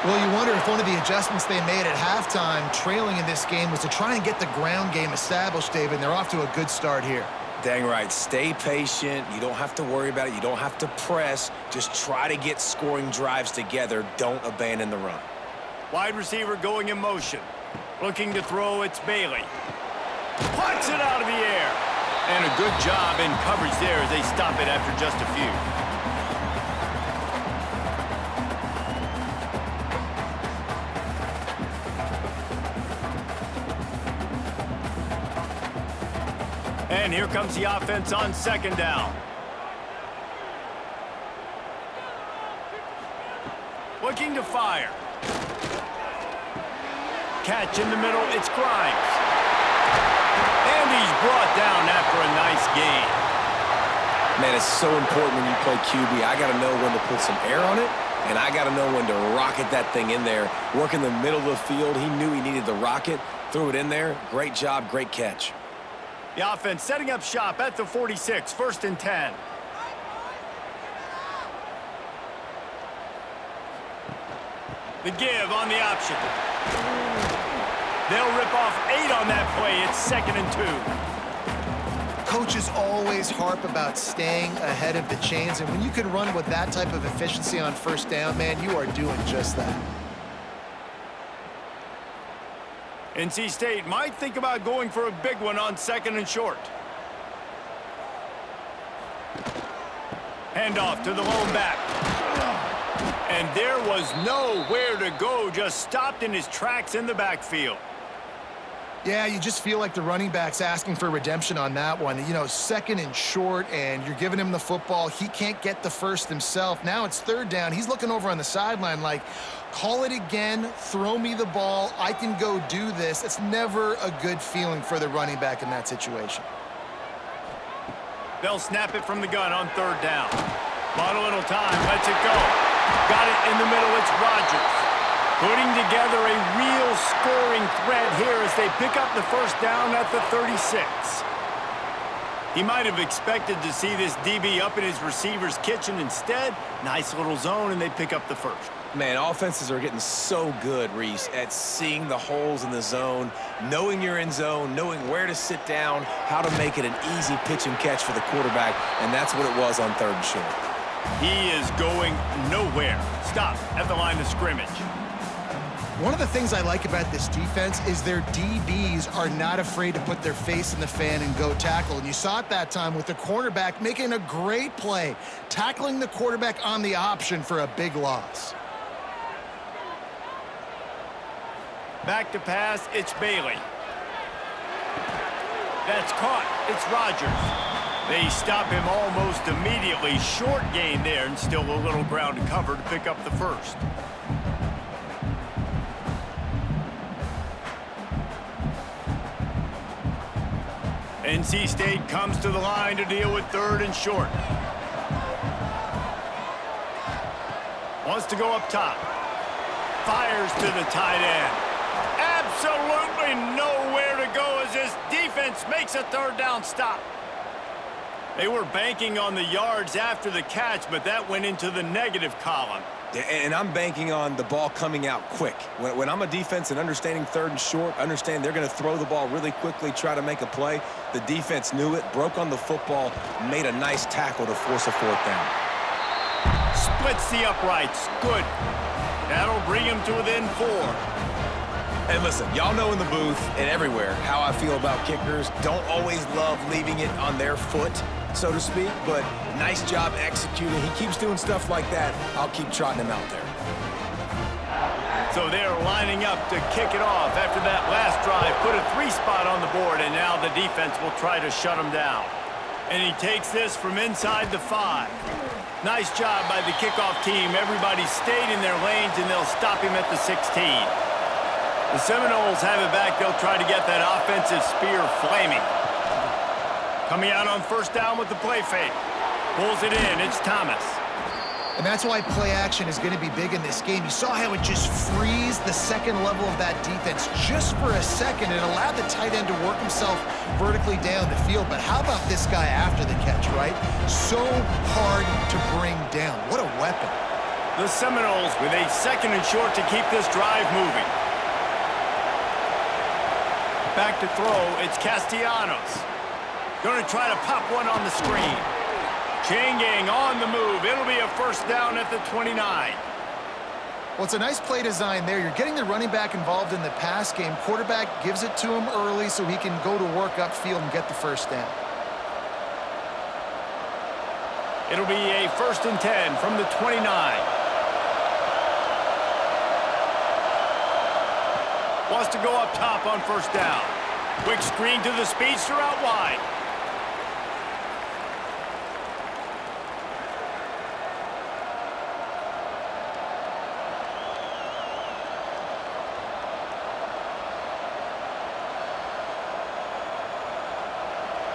Well, you wonder if one of the adjustments they made at halftime, trailing in this game, was to try and get the ground game established, David, and they're off to a good start here. Dang right. Stay patient. You don't have to worry about it. You don't have to press. Just try to get scoring drives together. Don't abandon the run. Wide receiver going in motion. Looking to throw, it's Bailey. Puts it out of the air. And a good job in coverage there as they stop it after just a few. And here comes the offense on second down. Looking to fire. Catch in the middle, it's Grimes. And he's brought down after a nice gain. Man, it's so important when you play QB. I got to know when to put some air on it, and I got to know when to rocket that thing in there. Work in the middle of the field. He knew he needed the rocket. Threw it in there. Great job, great catch. The offense setting up shop at the 46, 1st and 10. The give on the option. They'll rip off 8 on that play. It's 2nd and 2. Coaches always harp about staying ahead of the chains, and when you can run with that type of efficiency on first down, man, you are doing just that. NC State might think about going for a big one on 2nd and short. Handoff to the lone back. And there was nowhere to go, just stopped in his tracks in the backfield. Yeah, you just feel like the running back's asking for redemption on that one. You know, 2nd and short, and you're giving him the football. He can't get the first himself. Now it's 3rd down. He's looking over on the sideline like, call it again, throw me the ball, I can go do this. It's never a good feeling for the running back in that situation. They'll snap it from the gun on 3rd down. Bought a little time, lets it go. Got it in the middle, it's Rodgers. Putting together a real scoring threat here as they pick up the 1st down at the 36. He might have expected to see this DB up in his receiver's kitchen. Instead, nice little zone, and they pick up the first. Man, offenses are getting so good, Reese, at seeing the holes in the zone, knowing you're in zone, knowing where to sit down, how to make it an easy pitch and catch for the quarterback, and that's what it was on 3rd and short. He is going nowhere. Stop at the line of scrimmage. One of the things I like about this defense is their DBs are not afraid to put their face in the fan and go tackle. And you saw it that time with the cornerback making a great play, tackling the quarterback on the option for a big loss. Back to pass, it's Bailey. That's caught. It's Rodgers. They stop him almost immediately. Short gain there, and still a little ground to cover to pick up the first. NC State comes to the line to deal with 3rd and short. Wants to go up top. Fires to the tight end. Absolutely nowhere to go as this defense makes a 3rd down stop. They were banking on the yards after the catch, but that went into the negative column. And I'm banking on the ball coming out quick. When I'm a defense and understanding 3rd and short, understand they're going to throw the ball really quickly, try to make a play. The defense knew it, broke on the football, made a nice tackle to force a 4th down. Splits the uprights. Good. That'll bring him to within 4. And listen, y'all know in the booth and everywhere how I feel about kickers. Don't always love leaving it on their foot, so to speak, but nice job executing. He keeps doing stuff like that. I'll keep trotting him out there. So they're lining up to kick it off after that last drive. Put a 3 spot on the board, and now the defense will try to shut him down. And he takes this from inside the 5. Nice job by the kickoff team. Everybody stayed in their lanes, and they'll stop him at the 16. The Seminoles have it back. They'll try to get that offensive spear flaming. Coming out on 1st down with the play fake. Pulls it in. It's Thomas. And that's why play action is going to be big in this game. You saw how it just frees the 2nd level of that defense just for a second. It allowed the tight end to work himself vertically down the field. But how about this guy after the catch, right? So hard to bring down. What a weapon. The Seminoles with a 2nd and short to keep this drive moving. Back to throw, it's Castellanos. Going to try to pop one on the screen. Chain gang on the move. It'll be a 1st down at the 29. Well, it's a nice play design there. You're getting the running back involved in the pass game. Quarterback gives it to him early so he can go to work upfield and get the 1st down. It'll be a 1st and 10 from the 29. Wants to go up top on 1st down. Quick screen to the speedster out wide.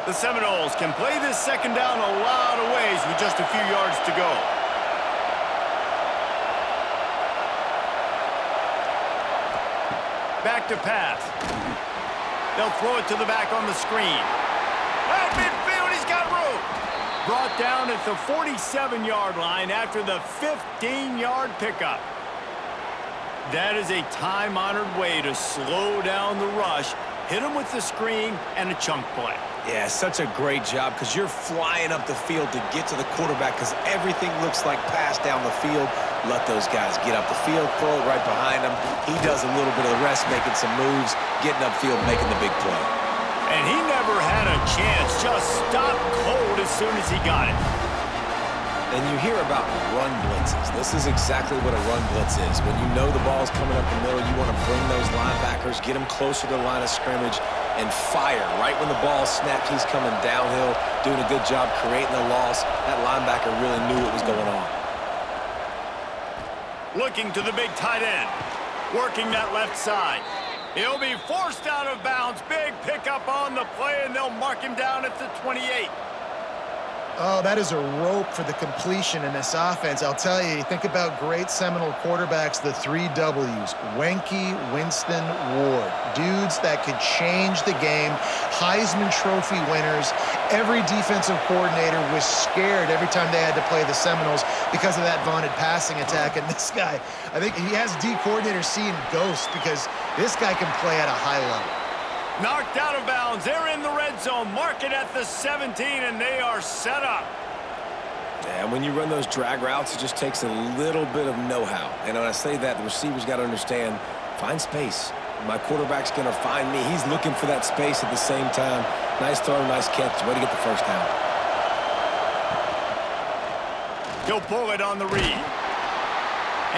The Seminoles can play this 2nd down a lot of ways with just a few yards to go. Back to pass. They'll throw it to the back on the screen. At midfield, he's got room. Brought down at the 47-yard line after the 15-yard pickup. That is a time-honored way to slow down the rush, hit him with the screen, and a chunk play. Yeah, such a great job because you're flying up the field to get to the quarterback because everything looks like pass down the field. Let those guys get up the field, throw it right behind him. He does a little bit of the rest, making some moves, getting upfield, making the big play. And he never had a chance, just stopped cold as soon as he got it. And you hear about run blitzes. This is exactly what a run blitz is. When you know the ball's coming up the middle, you want to bring those linebackers, get them closer to the line of scrimmage, and fire. Right when the ball snapped, he's coming downhill, doing a good job creating the loss. That linebacker really knew what was going on. Looking to the big tight end, working that left side. He'll be forced out of bounds. Big pickup on the play, and they'll mark him down at the 28. Oh, that is a rope for the completion in this offense. I'll tell you, think about great Seminole quarterbacks, the 3 W's, Wenke, Winston, Ward. Dudes that could change the game, Heisman Trophy winners. Every defensive coordinator was scared every time they had to play the Seminoles because of that vaunted passing attack. And this guy, I think he has D coordinators seeing ghosts because this guy can play at a high level. Knocked out of bounds. They're in the red zone. Mark it at the 17, and they are set up. And when you run those drag routes, it just takes a little bit of know-how. And when I say that, the receiver's got to understand, find space. My quarterback's going to find me. He's looking for that space at the same time. Nice throw, nice catch. Way to get the first down. He'll pull it on the read.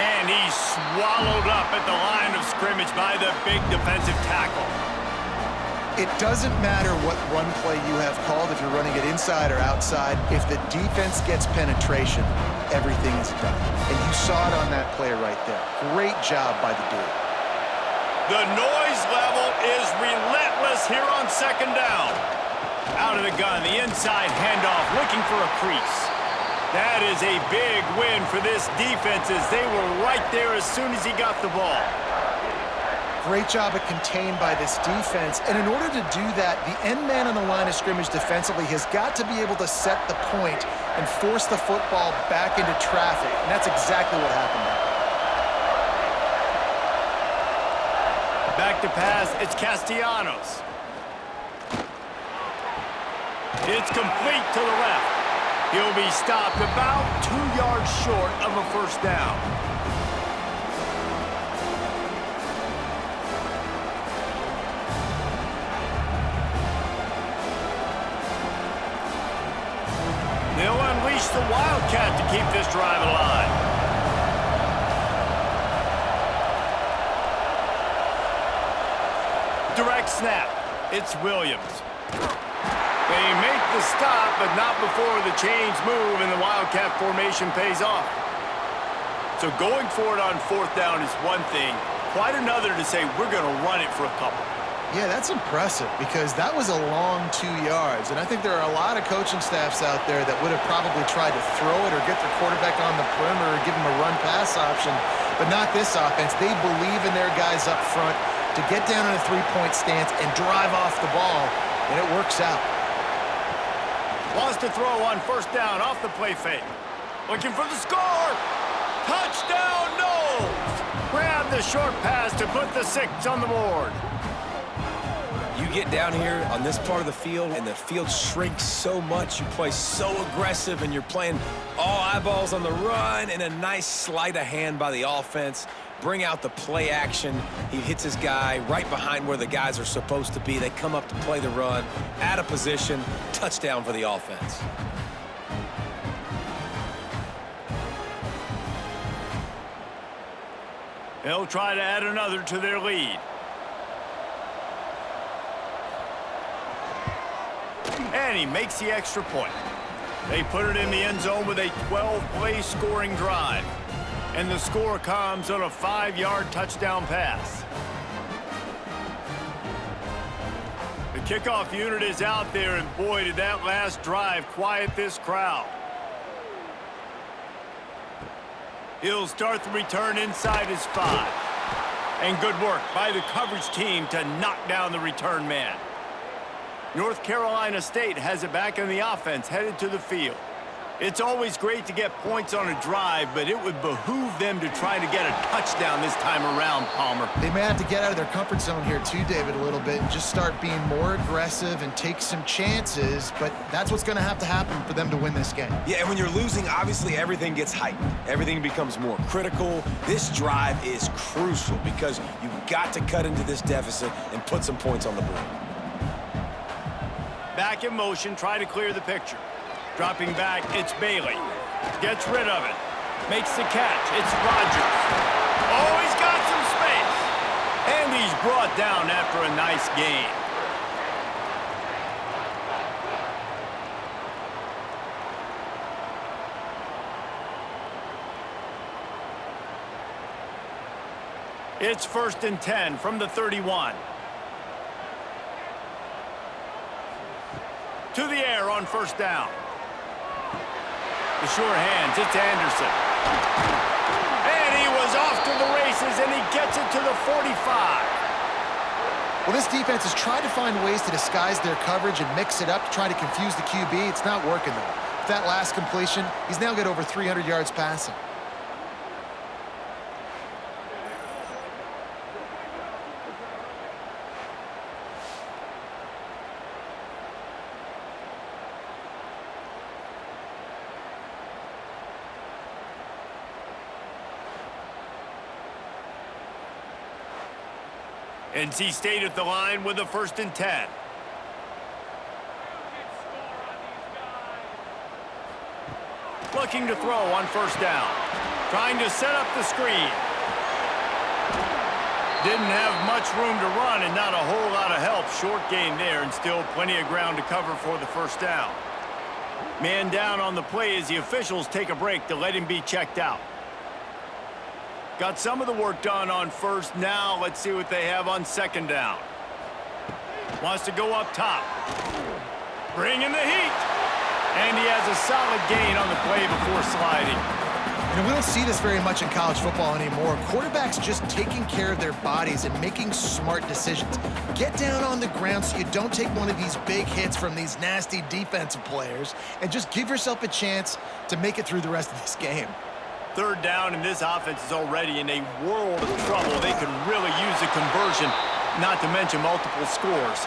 And he's swallowed up at the line of scrimmage by the big defensive tackle. It doesn't matter what run play you have called, if you're running it inside or outside. If the defense gets penetration, everything is done. And you saw it on that play right there. Great job by the dude. The noise level is relentless here on second down. Out of the gun, the inside handoff, looking for a crease. That is a big win for this defense as they were right there as soon as he got the ball. Great job of contained by this defense. And in order to do that, the end man on the line of scrimmage defensively has got to be able to set the point and force the football back into traffic. And that's exactly what happened there. Back to pass, it's Castellanos. It's complete to the left. He'll be stopped about 2 yards short of a first down. They'll unleash the Wildcat to keep this drive alive. Direct snap. It's Williams. They make the stop, but not before the chains move and the Wildcat formation pays off. So going for it on fourth down is one thing. Quite another to say we're going to run it for a couple. Yeah, that's impressive because that was a long 2 yards. And I think there are a lot of coaching staffs out there that would have probably tried to throw it or get their quarterback on the perimeter or give him a run-pass option, but not this offense. They believe in their guys up front to get down in a three-point stance and drive off the ball, and it works out. Lost to throw on first down off the play fake. Looking for the score. Touchdown, Knowles. Grab the short pass to put the 6 on the board. You get down here on this part of the field, and the field shrinks so much. You play so aggressive, and you're playing all eyeballs on the run, and a nice sleight of hand by the offense. Bring out the play action. He hits his guy right behind where the guys are supposed to be. They come up to play the run, out of position, touchdown for the offense. They'll try to add another to their lead. And he makes the extra point. They put it in the end zone with a 12-play scoring drive. And the score comes on a 5-yard touchdown pass. The kickoff unit is out there, and boy, did that last drive quiet this crowd. He'll start the return inside his 5. And good work by the coverage team to knock down the return man. North Carolina State has it back in the offense, headed to the field. It's always great to get points on a drive, but it would behoove them to try to get a touchdown this time around, Palmer. They may have to get out of their comfort zone here too, David, a little bit, and just start being more aggressive and take some chances, but that's what's going to have to happen for them to win this game. Yeah, and when you're losing, obviously everything gets heightened. Everything becomes more critical. This drive is crucial because you've got to cut into this deficit and put some points on the board. Back in motion, try to clear the picture. Dropping back, it's Bailey. Gets rid of it. Makes the catch. It's Rogers. Oh, he's got some space. And he's brought down after a nice gain. It's 1st and 10 from the 31. To the air on first down. The sure hands, it's Anderson. And he was off to the races, and he gets it to the 45. Well, this defense has tried to find ways to disguise their coverage and mix it up to try to confuse the QB. It's not working, though. With that last completion, he's now got over 300 yards passing. NC State at the line with a 1st and 10. Looking to throw on 1st down. Trying to set up the screen. Didn't have much room to run and not a whole lot of help. Short gain there and still plenty of ground to cover for the 1st down. Man down on the play as the officials take a break to let him be checked out. Got some of the work done on 1st. Now let's see what they have on 2nd down. Wants to go up top. Bring in the heat. And he has a solid gain on the play before sliding. You know, we don't see this very much in college football anymore. Quarterbacks just taking care of their bodies and making smart decisions. Get down on the ground so you don't take one of these big hits from these nasty defensive players and just give yourself a chance to make it through the rest of this game. 3rd down, and this offense is already in a world of trouble. They could really use a conversion, not to mention multiple scores.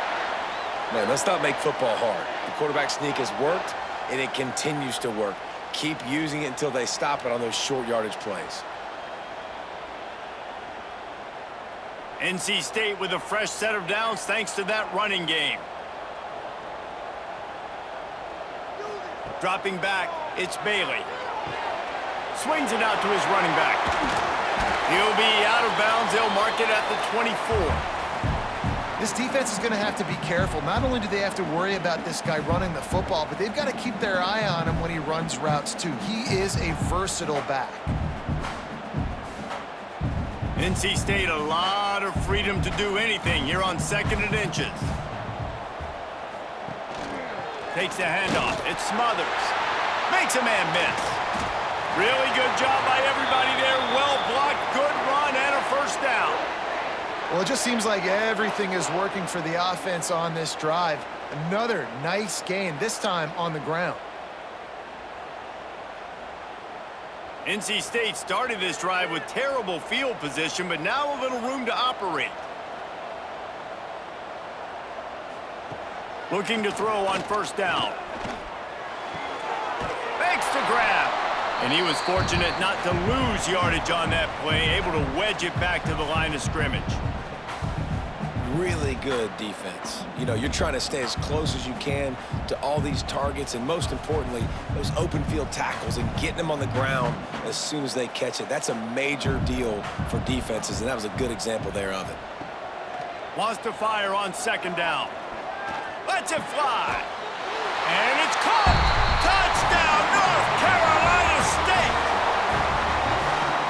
Man, let's not make football hard. The quarterback sneak has worked, and it continues to work. Keep using it until they stop it on those short yardage plays. NC State with a fresh set of downs thanks to that running game. Dropping back, it's Bailey. Swings it out to his running back. He'll be out of bounds. They'll mark it at the 24. This defense is going to have to be careful. Not only do they have to worry about this guy running the football, but they've got to keep their eye on him when he runs routes, too. He is a versatile back. NC State, a lot of freedom to do anything here on 2nd and inches. Takes the handoff. It smothers. Makes a man miss. Really good job by everybody there. Well blocked, good run, and a 1st down. Well, it just seems like everything is working for the offense on this drive. Another nice gain, this time on the ground. NC State started this drive with terrible field position, but now a little room to operate. Looking to throw on 1st down. Makes the grab. And he was fortunate not to lose yardage on that play, able to wedge it back to the line of scrimmage. Really good defense. You know, you're trying to stay as close as you can to all these targets, and most importantly, those open field tackles and getting them on the ground as soon as they catch it. That's a major deal for defenses, and that was a good example there of it. Wants to fire on 2nd down. Lets it fly. And it's caught. Touchdown, North Carolina State.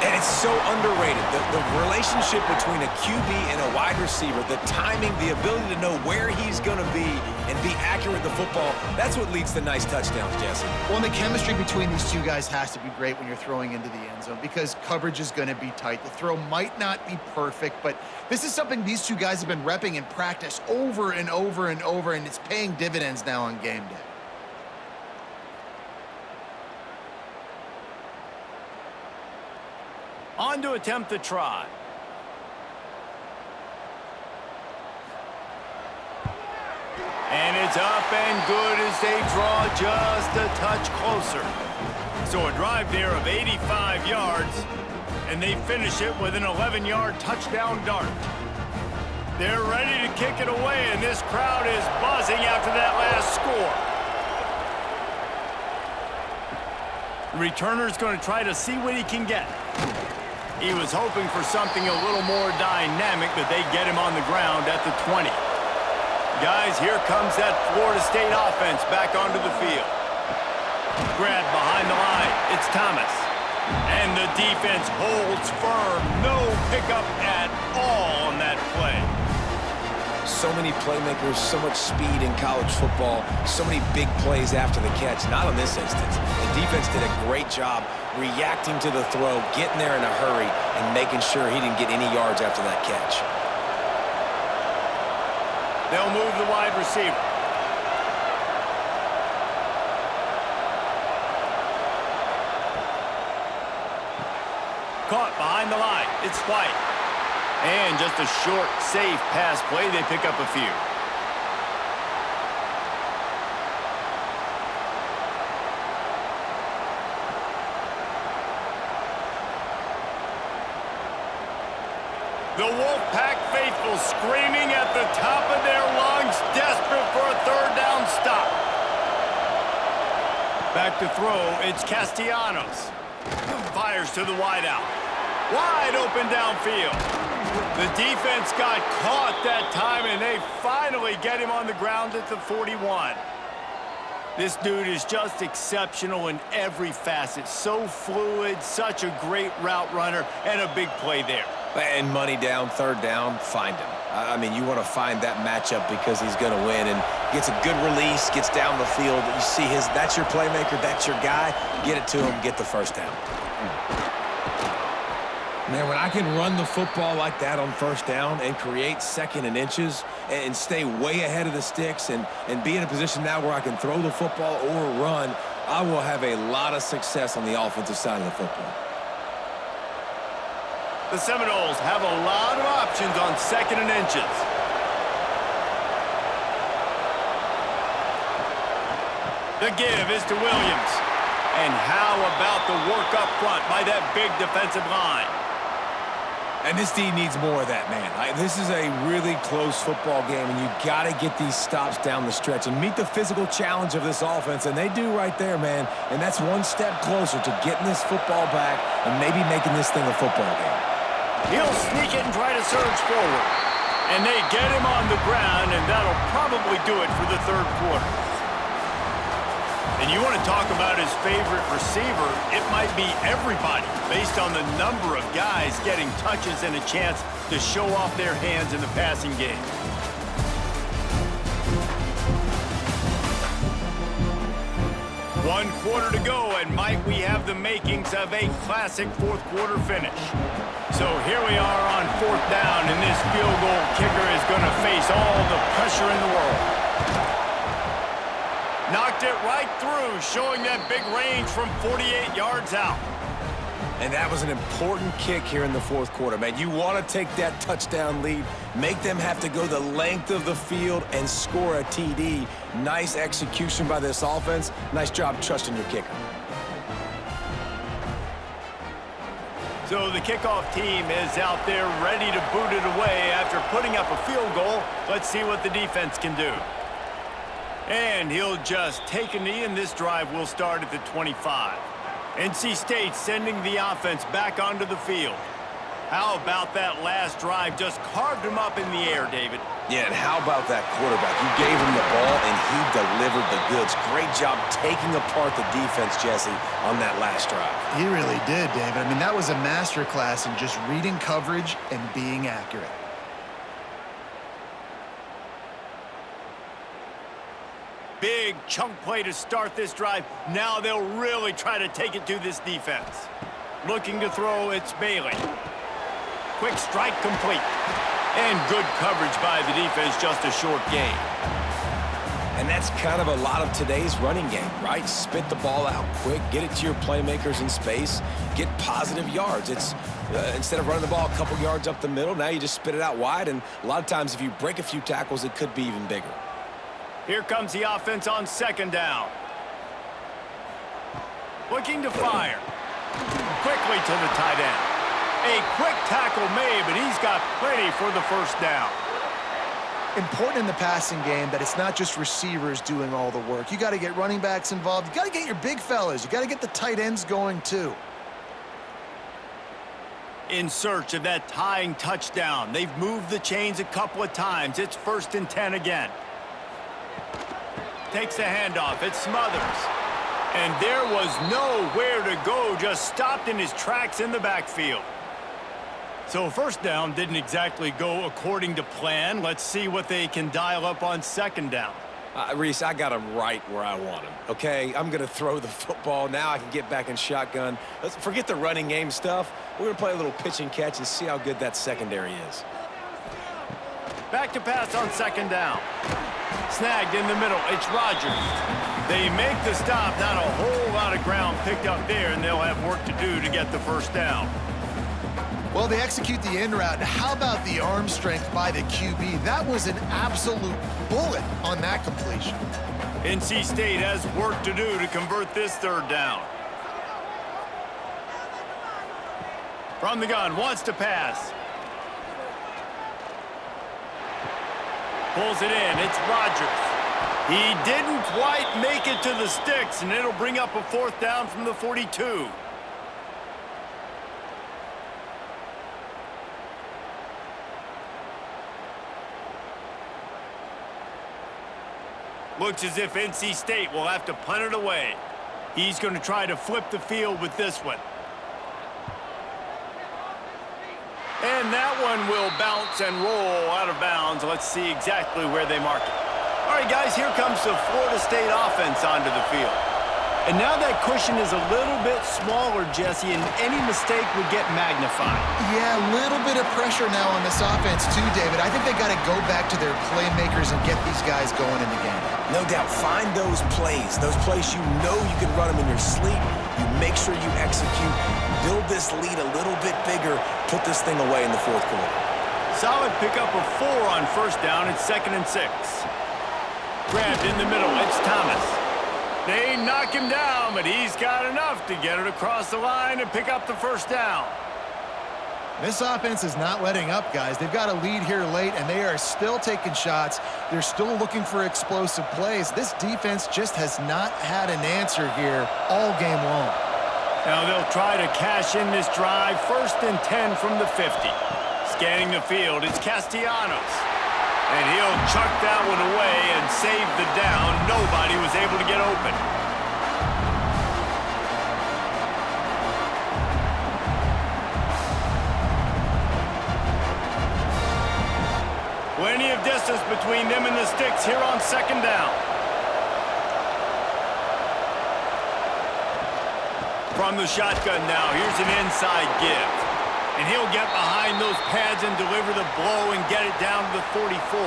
And it's so underrated. The relationship between a QB and a wide receiver, the timing, the ability to know where he's going to be and be accurate with the football, that's what leads to nice touchdowns, Jesse. Well, and the chemistry between these two guys has to be great when you're throwing into the end zone because coverage is going to be tight. The throw might not be perfect, but this is something these two guys have been repping in practice over and over and over, and it's paying dividends now on game day. On to attempt the try. And it's up and good as they draw just a touch closer. So a drive there of 85 yards, and they finish it with an 11-yard touchdown dart. They're ready to kick it away, and this crowd is buzzing after that last score. The returner's going to try to see what he can get. He was hoping for something a little more dynamic, but they get him on the ground at the 20. Guys, here comes that Florida State offense back onto the field. Grab behind the line. It's Thomas. And the defense holds firm. No pickup at all on that play. so many playmakers, so much speed in college football, so many big plays after the catch. Not in this instance. The defense did a great job reacting to the throw, getting there in a hurry, and making sure he didn't get any yards after that catch. They'll move the wide receiver. Caught behind the line. It's White. And just a short, safe pass play. They pick up a few. The Wolfpack faithful screaming at the top of their lungs, desperate for a third down stop. Back to throw, it's Castellanos. Fires to the wideout. Wide open downfield. The defense got caught that time, and they finally get him on the ground at the 41. This dude is just exceptional in every facet. So fluid, such a great route runner, and a big play there. And money down, third down, find him. I mean, you want to find that matchup because he's going to win, and gets a good release, gets down the field. You see that's your playmaker, that's your guy. Get it to him, get the first down. Man, when I can run the football like that on first down and create second and inches and stay way ahead of the sticks and be in a position now where I can throw the football or run, I will have a lot of success on the offensive side of the football. The Seminoles have a lot of options on second and inches. The give is to Williams. And how about the work up front by that big defensive line? And this D needs more of that, man. This is a really close football game, and you got to get these stops down the stretch and meet the physical challenge of this offense, and they do right there, man. And that's one step closer to getting this football back and maybe making this thing a football game. He'll sneak it and try to surge forward. And they get him on the ground, and that'll probably do it for the third quarter. And you want to talk about his favorite receiver, it might be everybody, based on the number of guys getting touches and a chance to show off their hands in the passing game. One quarter to go, and might we have the makings of a classic fourth quarter finish. So here we are on fourth down, and this field goal kicker is going to face all the pressure in the world. Knocked it right through, showing that big range from 48 yards out. And that was an important kick here in the fourth quarter, man. You want to take that touchdown lead, make them have to go the length of the field and score a TD. Nice execution by this offense. Nice job trusting your kicker. So the kickoff team is out there ready to boot it away after putting up a field goal. Let's see what the defense can do. And he'll just take a knee, and this drive will start at the 25. NC State sending the offense back onto the field. How about that last drive? Just carved him up in the air, David. Yeah, and how about that quarterback? You gave him the ball, and he delivered the goods. Great job taking apart the defense, Jesse, on that last drive. He really did, David. I mean, that was a masterclass in just reading coverage and being accurate. Big chunk play to start this drive. Now they'll really try to take it to this defense. Looking to throw, it's Bailey. Quick strike complete. And good coverage by the defense, just a short gain. And that's kind of a lot of today's running game, right? Spit the ball out quick, get it to your playmakers in space, get positive yards. It's instead of running the ball a couple yards up the middle, now you just spit it out wide, and a lot of times if you break a few tackles, it could be even bigger. Here comes the offense on second down. Looking to fire. Quickly to the tight end. A quick tackle made, but he's got plenty for the first down. Important in the passing game that it's not just receivers doing all the work. You got to get running backs involved. You got to get your big fellas. You got to get the tight ends going too. In search of that tying touchdown. They've moved the chains a couple of times. It's 1st and 10 again. Takes the handoff. It's Smothers. And there was nowhere to go. Just stopped in his tracks in the backfield. So first down didn't exactly go according to plan. Let's see what they can dial up on second down. Reese, I got him right where I want him, okay? I'm going to throw the football. Now I can get back in shotgun. Let's forget the running game stuff. We're going to play a little pitch and catch and see how good that secondary is. Back to pass on second down. Snagged in the middle. It's Rodgers. They make the stop. Not a whole lot of ground picked up there, and they'll have work to do to get the first down. Well, they execute the in route. How about the arm strength by the QB? That was an absolute bullet on that completion. NC State has work to do to convert this third down. From the gun, wants to pass. Pulls it in. It's Rodgers. He didn't quite make it to the sticks, and it'll bring up a fourth down from the 42. Looks as if NC State will have to punt it away. He's going to try to flip the field with this one. And that one will bounce and roll out of bounds. Let's see exactly where they mark it. All right, guys, here comes the Florida State offense onto the field. And now that cushion is a little bit smaller, Jesse, and any mistake would get magnified. Yeah, a little bit of pressure now on this offense too, David. I think they got to go back to their playmakers and get these guys going in the game. No doubt. Find those plays you know you can run them in your sleep. You make sure you execute. Build this lead a little bit bigger. Put this thing away in the fourth quarter. Solid pickup of 4 on first down. It's 2nd and 6. Grabbed in the middle. It's Thomas. They knock him down, but he's got enough to get it across the line and pick up the first down. This offense is not letting up, guys. They've got a lead here late, and they are still taking shots. They're still looking for explosive plays. This defense just has not had an answer here all game long. Now they'll try to cash in this drive. 1st and 10 from the 50. Scanning the field, it's Castellanos. And he'll chuck that one away and save the down. Nobody was able to get open. Plenty of distance between them and the sticks here on second down. From the shotgun now, here's an inside give. And he'll get behind those pads and deliver the blow and get it down to the 44.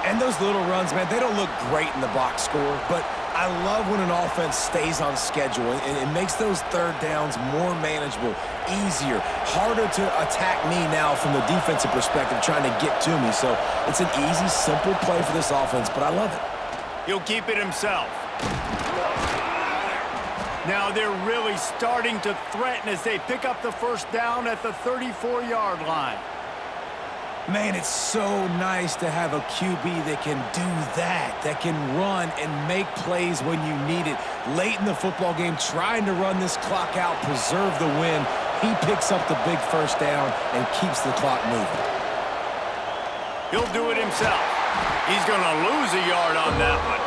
And those little runs, man, they don't look great in the box score, but I love when an offense stays on schedule, and it makes those third downs more manageable, easier, harder to attack me now from the defensive perspective trying to get to me. So it's an easy, simple play for this offense, but I love it. He'll keep it himself. Now they're really starting to threaten as they pick up the first down at the 34-yard line. Man, it's so nice to have a QB that can do that can run and make plays when you need it. Late in the football game, trying to run this clock out, preserve the win. He picks up the big first down and keeps the clock moving. He'll do it himself. He's going to lose a yard on that one.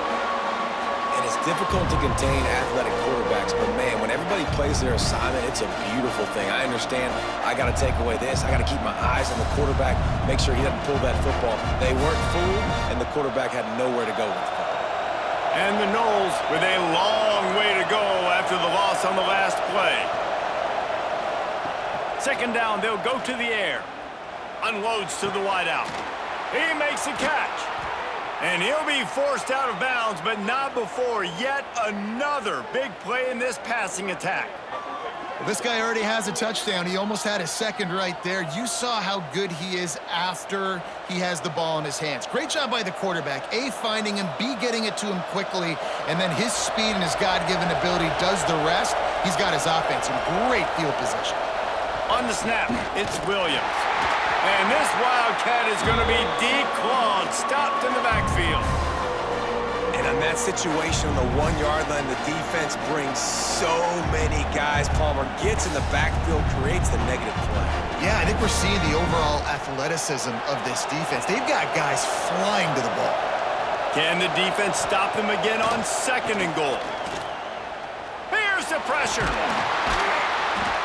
And it's difficult to contain athletic quarterbacks, but man, when everybody plays their assignment, it's a beautiful thing. I understand I got to take away this. I got to keep my eyes on the quarterback, make sure he doesn't pull that football. They weren't fooled, and the quarterback had nowhere to go with the football. And the Noles with a long way to go after the loss on the last play. Second down, they'll go to the air. Unloads to the wideout. He makes a catch. And he'll be forced out of bounds, but not before yet another big play in this passing attack. Well, this guy already has a touchdown. He almost had a second right there. You saw how good he is after he has the ball in his hands. Great job by the quarterback. A, finding him, B, getting it to him quickly, and then his speed and his God-given ability does the rest. He's got his offense in great field position. On the snap, it's Williams. And this Wildcat is going to be declawed, stopped in the backfield. And in that situation on the 1-yard line, the defense brings so many guys. Palmer gets in the backfield, creates the negative play. Yeah, I think we're seeing the overall athleticism of this defense. They've got guys flying to the ball. Can the defense stop them again on 2nd and goal? Here's the pressure.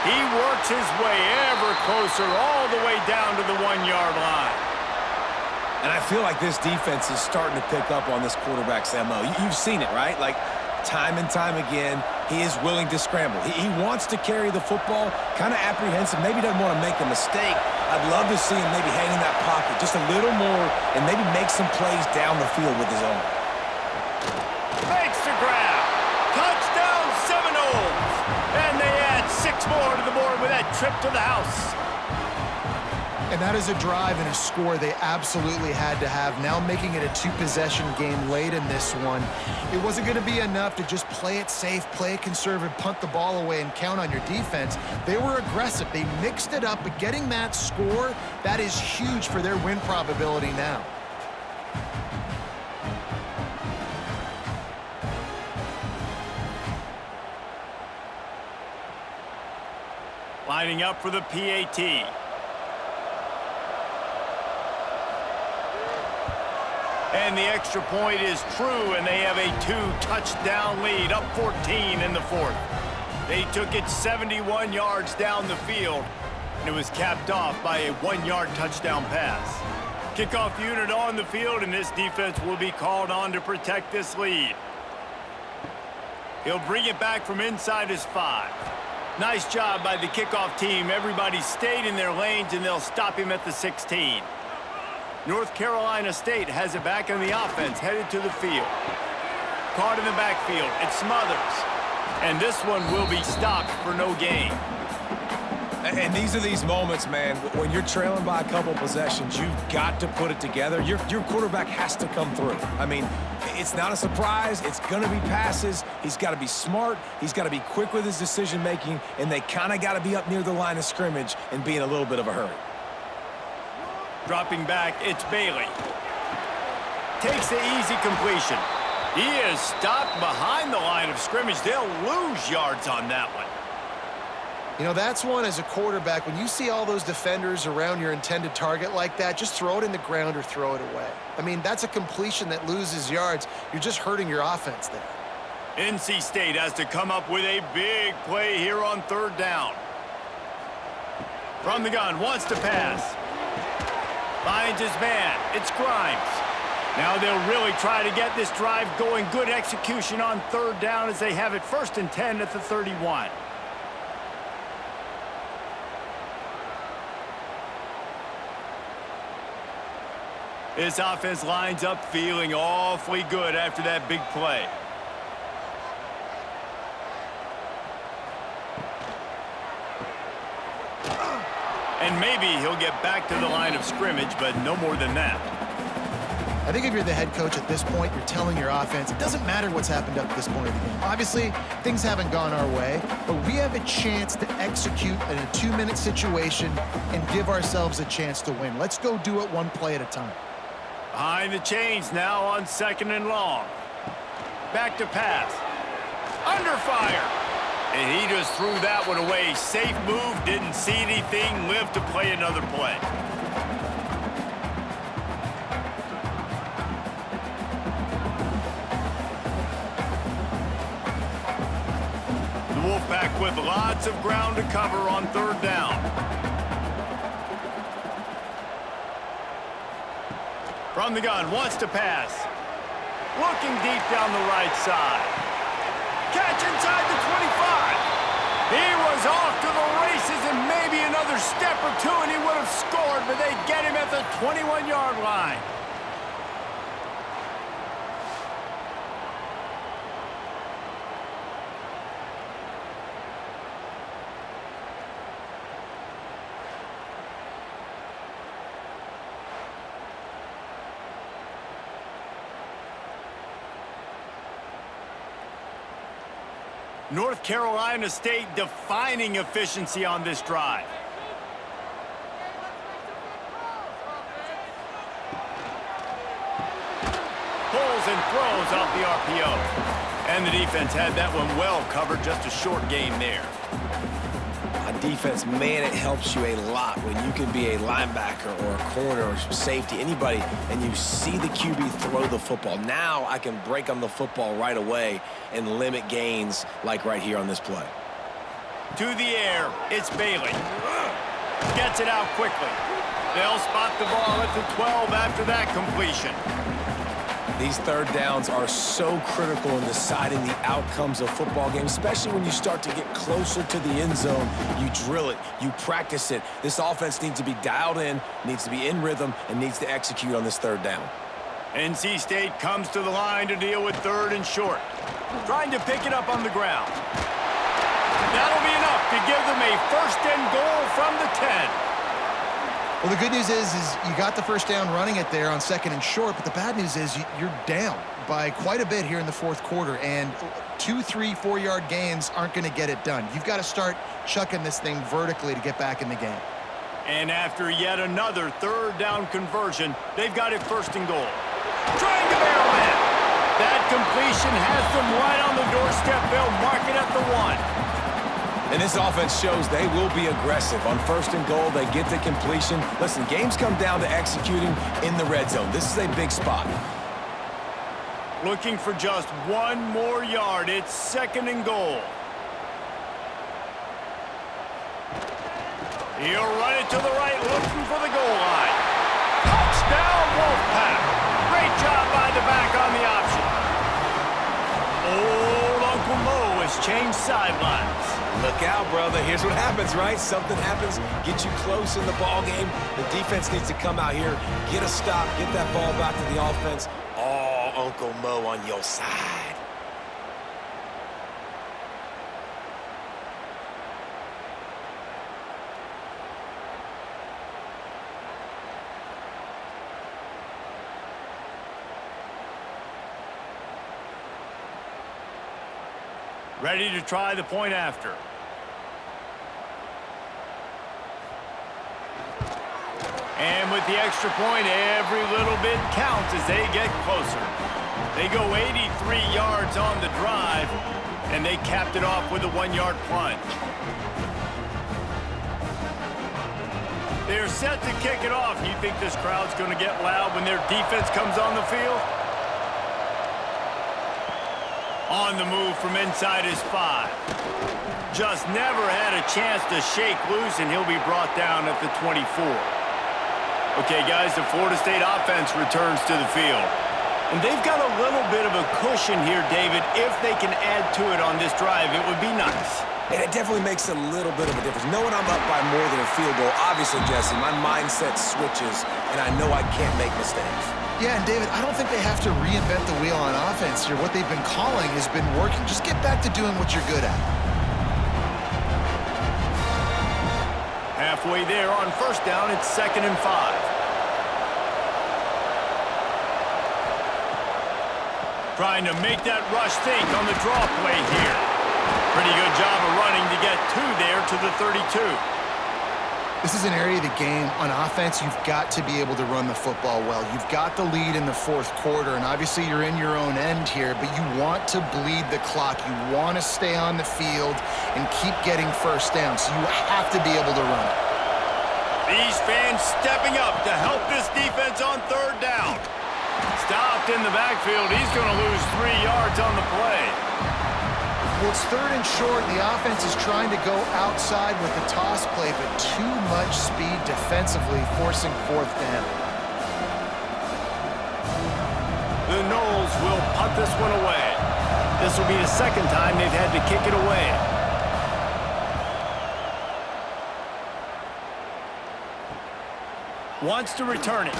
He works his way ever closer all the way down to the 1-yard line. And I feel like this defense is starting to pick up on this quarterback's MO. You've seen it, right? Like, time and time again, he is willing to scramble. He wants to carry the football, kind of apprehensive, maybe doesn't want to make a mistake. I'd love to see him maybe hang in that pocket just a little more and maybe make some plays down the field with his own. Makes the grab. Touchdown Seminoles. And they add 6 more to the board with that trip to the house. And that is a drive and a score they absolutely had to have. Now making it a 2-possession game late in this one. It wasn't going to be enough to just play it safe, play it conservative, punt the ball away, and count on your defense. They were aggressive. They mixed it up, but getting that score, that is huge for their win probability now. Lining up for the PAT. And the extra point is true, and they have a 2-touchdown lead, up 14 in the 4th. They took it 71 yards down the field, and it was capped off by a 1-yard touchdown pass. Kickoff unit on the field, and this defense will be called on to protect this lead. He'll bring it back from inside his 5. Nice job by the kickoff team. Everybody stayed in their lanes, and they'll stop him at the 16. North Carolina State has it back on the offense, headed to the field. Caught in the backfield, it's Smothers. And this one will be stopped for no gain. And these are these moments, man, when you're trailing by a couple possessions, you've got to put it together. Your quarterback has to come through. I mean, it's not a surprise. It's going to be passes. He's got to be smart. He's got to be quick with his decision-making, and they kind of got to be up near the line of scrimmage and be in a little bit of a hurry. Dropping back, it's Bailey. Takes the easy completion. He is stopped behind the line of scrimmage. They'll lose yards on that one. You know, that's one as a quarterback. When you see all those defenders around your intended target like that, just throw it in the ground or throw it away. I mean, that's a completion that loses yards. You're just hurting your offense there. NC State has to come up with a big play here on 3rd down. From the gun, wants to pass. Finds his man. It's Grimes. Now they'll really try to get this drive going. Good execution on 3rd down as they have it 1st and 10 at the 31. This offense lines up feeling awfully good after that big play. And maybe he'll get back to the line of scrimmage, but no more than that. I think if you're the head coach at this point, you're telling your offense, it doesn't matter what's happened up to this point of the game. Obviously, things haven't gone our way, but we have a chance to execute in a 2-minute situation and give ourselves a chance to win. Let's go do it one play at a time. Behind the chains now on 2nd and long. Back to pass. Under fire. And he just threw that one away. Safe move, didn't see anything, lived to play another play. The Wolfpack with lots of ground to cover on 3rd down. From the gun, wants to pass. Looking deep down the right side. Catch inside the 25. He was off to the races and maybe another step or two and he would have scored, but they get him at the 21-yard line. North Carolina State defining efficiency on this drive. Pulls and throws off the RPO. And the defense had that one well covered, just a short gain there. On defense, man, it helps you a lot when you can be a linebacker or a corner or safety, anybody, and you see the QB throw the football. Now I can break on the football right away and limit gains like right here on this play. To the air, it's Bailey. Gets it out quickly. They'll spot the ball at the 12 after that completion. These third downs are so critical in deciding the outcomes of football games, especially when you start to get closer to the end zone. You drill it, you practice it. This offense needs to be dialed in, needs to be in rhythm, and needs to execute on this third down. NC State comes to the line to deal with 3rd and short. Trying to pick it up on the ground. That'll be enough to give them a 1st and goal from the 10. Well, the good news is you got the first down running it there on 2nd and short, but the bad news is you're down by quite a bit here in the 4th quarter, and 2, 3, 4-yard gains aren't going to get it done. You've got to start chucking this thing vertically to get back in the game. And after yet another 3rd down conversion, they've got it 1st and goal. Trying to barrel in. That completion has them right on the doorstep. They'll mark it at the 1. And this offense shows they will be aggressive. On 1st and goal, they get the completion. Listen, games come down to executing in the red zone. This is a big spot. Looking for just 1 more yard. It's 2nd and goal. He'll run it to the right, looking for the goal line. Touchdown, Wolfpack. Great job by the back on the option. Old Uncle Mo has changed sidelines. Look out, brother. Here's what happens, right? Something happens, get you close in the ball game. The defense needs to come out here, get a stop, get that ball back to the offense. Oh, Uncle Mo on your side. Ready to try the point after. And with the extra point, every little bit counts as they get closer. They go 83 yards on the drive, and they capped it off with a 1-yard plunge. They're set to kick it off. You think this crowd's going to get loud when their defense comes on the field? On the move from inside his 5. Just never had a chance to shake loose, and he'll be brought down at the 24. Okay, guys, the Florida State offense returns to the field. And they've got a little bit of a cushion here, David. If they can add to it on this drive, it would be nice. And it definitely makes a little bit of a difference. Knowing I'm up by more than a field goal, obviously, Jesse, my mindset switches, and I know I can't make mistakes. Yeah, and David, I don't think they have to reinvent the wheel on offense here. What they've been calling has been working. Just get back to doing what you're good at. Halfway there on 1st down, it's 2nd and 5. Trying to make that rush think on the draw play here. Pretty good job of running to get 2 there to the 32. This is an area of the game on offense you've got to be able to run the football well. You've got the lead in the 4th quarter, and obviously you're in your own end here, but you want to bleed the clock. You want to stay on the field and keep getting 1st down, so you have to be able to run it. These fans stepping up to help this defense on 3rd down. Stopped in the backfield. He's going to lose 3 yards on the play. Well, it's 3rd and short. The offense is trying to go outside with the toss play, but too much speed defensively, forcing 4th down. The Noles will punt this one away. This will be the 2nd time they've had to kick it away. Wants to return it.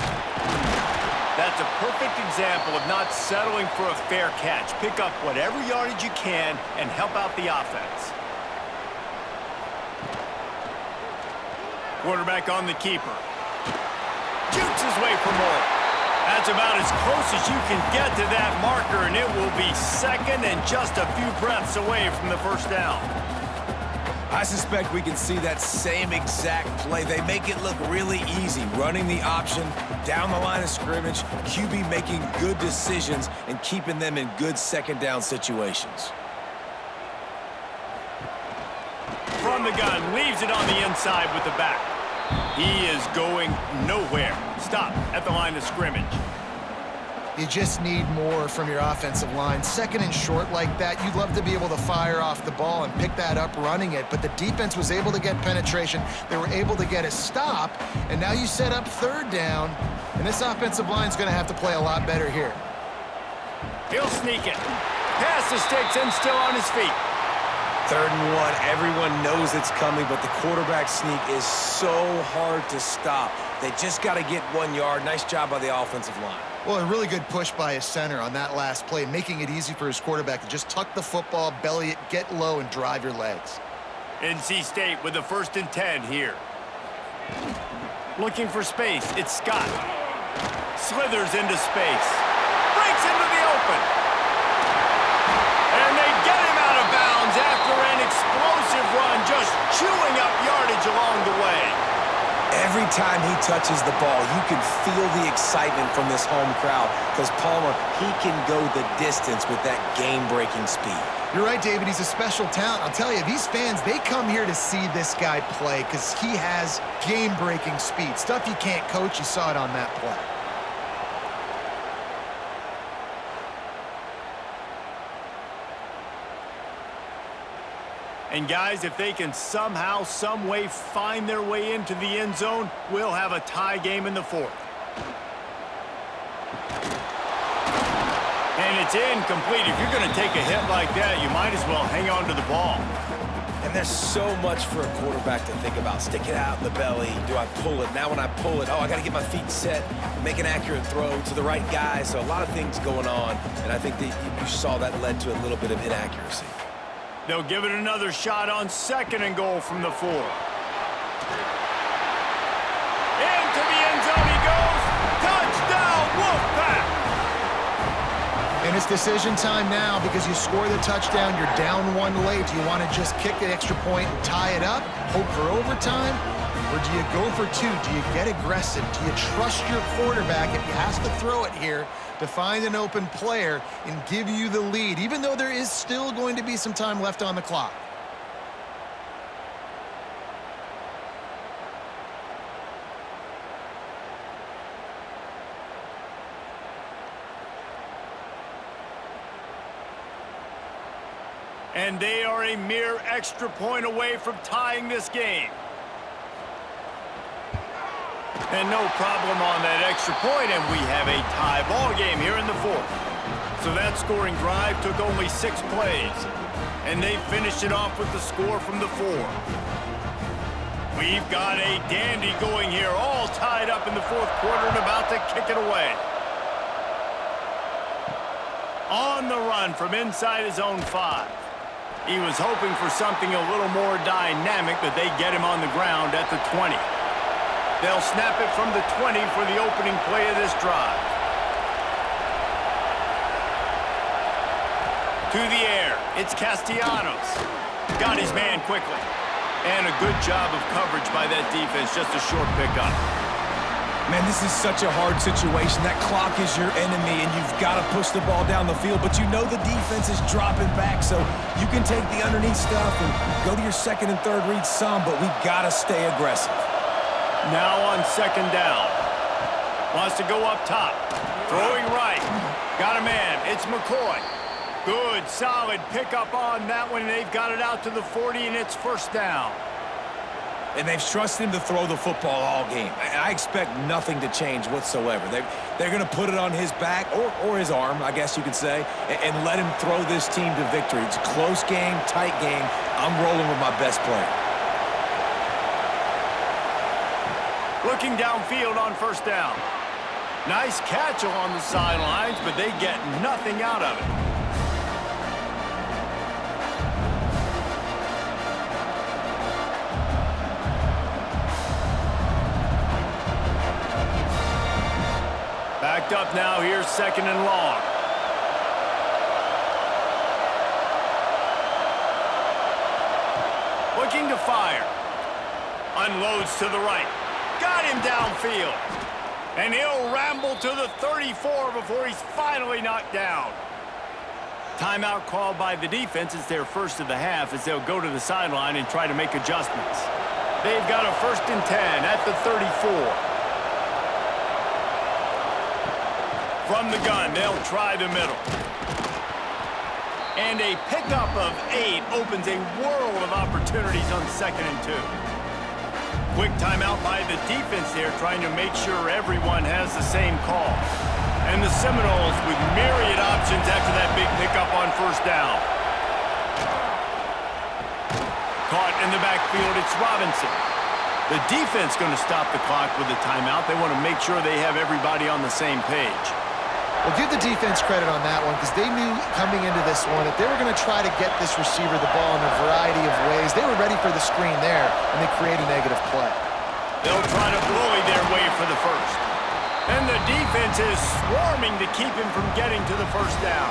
That's a perfect example of not settling for a fair catch. Pick up whatever yardage you can and help out the offense. Quarterback on the keeper. Jukes his way for more. That's about as close as you can get to that marker, and it will be 2nd and just a few breaths away from the 1st down. I suspect we can see that same exact play. They make it look really easy, running the option down the line of scrimmage, QB making good decisions and keeping them in good 2nd down situations. From the gun, leaves it on the inside with the back. He is going nowhere. Stop at the line of scrimmage. You just need more from your offensive line. Second and short like that, you'd love to be able to fire off the ball and pick that up running it, but the defense was able to get penetration. They were able to get a stop, and now you set up third down, and this offensive line's going to have to play a lot better here. He'll sneak it. Pass the sticks and still on his feet. 3rd and 1. Everyone knows it's coming, but the quarterback sneak is so hard to stop. They just got to get 1 yard. Nice job by the offensive line. Well, a really good push by his center on that last play, making it easy for his quarterback to just tuck the football, belly it, get low, and drive your legs. NC State with a 1st and 10 here. Looking for space. It's Scott. Slithers into space. Breaks into the open. And they get him out of bounds after an explosive run, just chewing up yardage along the way. Every time he touches the ball, you can feel the excitement from this home crowd because Palmer, he can go the distance with that game-breaking speed. You're right, David. He's a special talent. I'll tell you, these fans, they come here to see this guy play because he has game-breaking speed. Stuff you can't coach. You saw it on that play. And guys, if they can somehow, some way find their way into the end zone, we'll have a tie game in the 4th. And it's incomplete. If you're going to take a hit like that, you might as well hang on to the ball. And there's so much for a quarterback to think about. Stick it out in the belly. Do I pull it? Now when I pull it, I got to get my feet set, make an accurate throw to the right guy. So a lot of things going on, and I think that you saw that led to a little bit of inaccuracy. They'll give it another shot on 2nd and goal from the 4. Into the end zone he goes. Touchdown, Wolfpack! And it's decision time now because you score the touchdown, you're down 1 late. Do you want to just kick the extra point and tie it up, hope for overtime? Or do you go for 2? Do you get aggressive? Do you trust your quarterback if he has to throw it here to find an open player and give you the lead, even though there is still going to be some time left on the clock? And they are a mere extra point away from tying this game. And no problem on that extra point, and we have a tie ball game here in the 4th. So that scoring drive took only 6 plays, and they finished it off with the score from the 4. We've got a dandy going here, all tied up in the 4th quarter and about to kick it away. On the run from inside his own 5. He was hoping for something a little more dynamic, but they get him on the ground at the 20. They'll snap it from the 20 for the opening play of this drive. To the air, it's Castellanos. Got his man quickly. And a good job of coverage by that defense, just a short pickup. Man, this is such a hard situation. That clock is your enemy, and you've got to push the ball down the field, but you know the defense is dropping back, so you can take the underneath stuff and go to your 2nd and 3rd read some, but we've got to stay aggressive. Now on 2nd down. Wants to go up top. Throwing right. Got a man. It's McCoy. Good, solid pickup on that one. They've got it out to the 40, and it's 1st down. And they've trusted him to throw the football all game. I expect nothing to change whatsoever. They're going to put it on his back, or his arm, I guess you could say, and let him throw this team to victory. It's a close game, tight game. I'm rolling with my best player. Looking downfield on 1st down. Nice catch along the sidelines, but they get nothing out of it. Backed up now, here's 2nd and long. Looking to fire. Unloads to the right. Got him downfield. And he'll ramble to the 34 before he's finally knocked down. Timeout called by the defense. It's their 1st of the half as they'll go to the sideline and try to make adjustments. They've got a 1st and 10 at the 34. From the gun, they'll try the middle. And a pickup of 8 opens a world of opportunities on 2nd and 2. Quick timeout by the defense there, trying to make sure everyone has the same call. And the Seminoles with myriad options after that big pickup on 1st down. Caught in the backfield, it's Robinson. The defense going to stop the clock with a timeout. They want to make sure they have everybody on the same page. Well, give the defense credit on that one because they knew coming into this one that they were going to try to get this receiver the ball in a variety of ways. They were ready for the screen there, and they create a negative play. They'll try to bully their way for the first. And the defense is swarming to keep him from getting to the 1st down.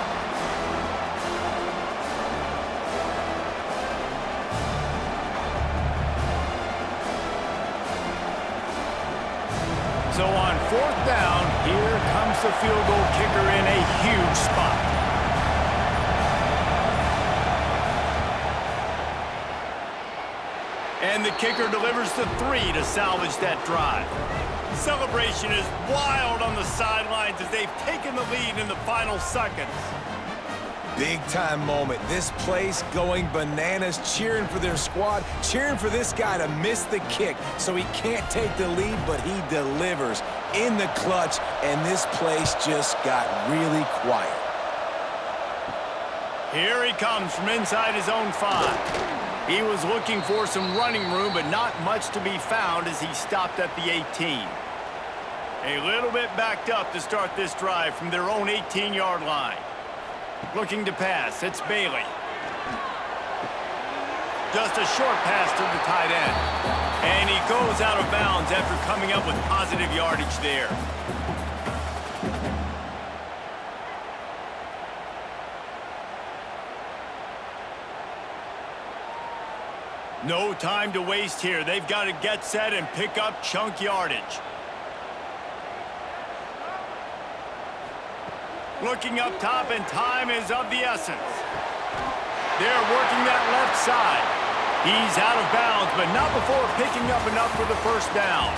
So on 4th down, here comes the field goal kicker in a huge spot. And the kicker delivers the 3 to salvage that drive. Celebration is wild on the sidelines as they've taken the lead in the final seconds. Big-time moment. This place going bananas, cheering for their squad, cheering for this guy to miss the kick so he can't take the lead, but he delivers in the clutch, and this place just got really quiet. Here he comes from inside his own 5. He was looking for some running room, but not much to be found as he stopped at the 18. A little bit backed up to start this drive from their own 18-yard line. Looking to pass, it's Bailey. Just a short pass to the tight end. And he goes out of bounds after coming up with positive yardage there. No time to waste here. They've got to get set and pick up chunk yardage. Looking up top, and time is of the essence. They're working that left side. He's out of bounds, but not before picking up enough for the 1st down.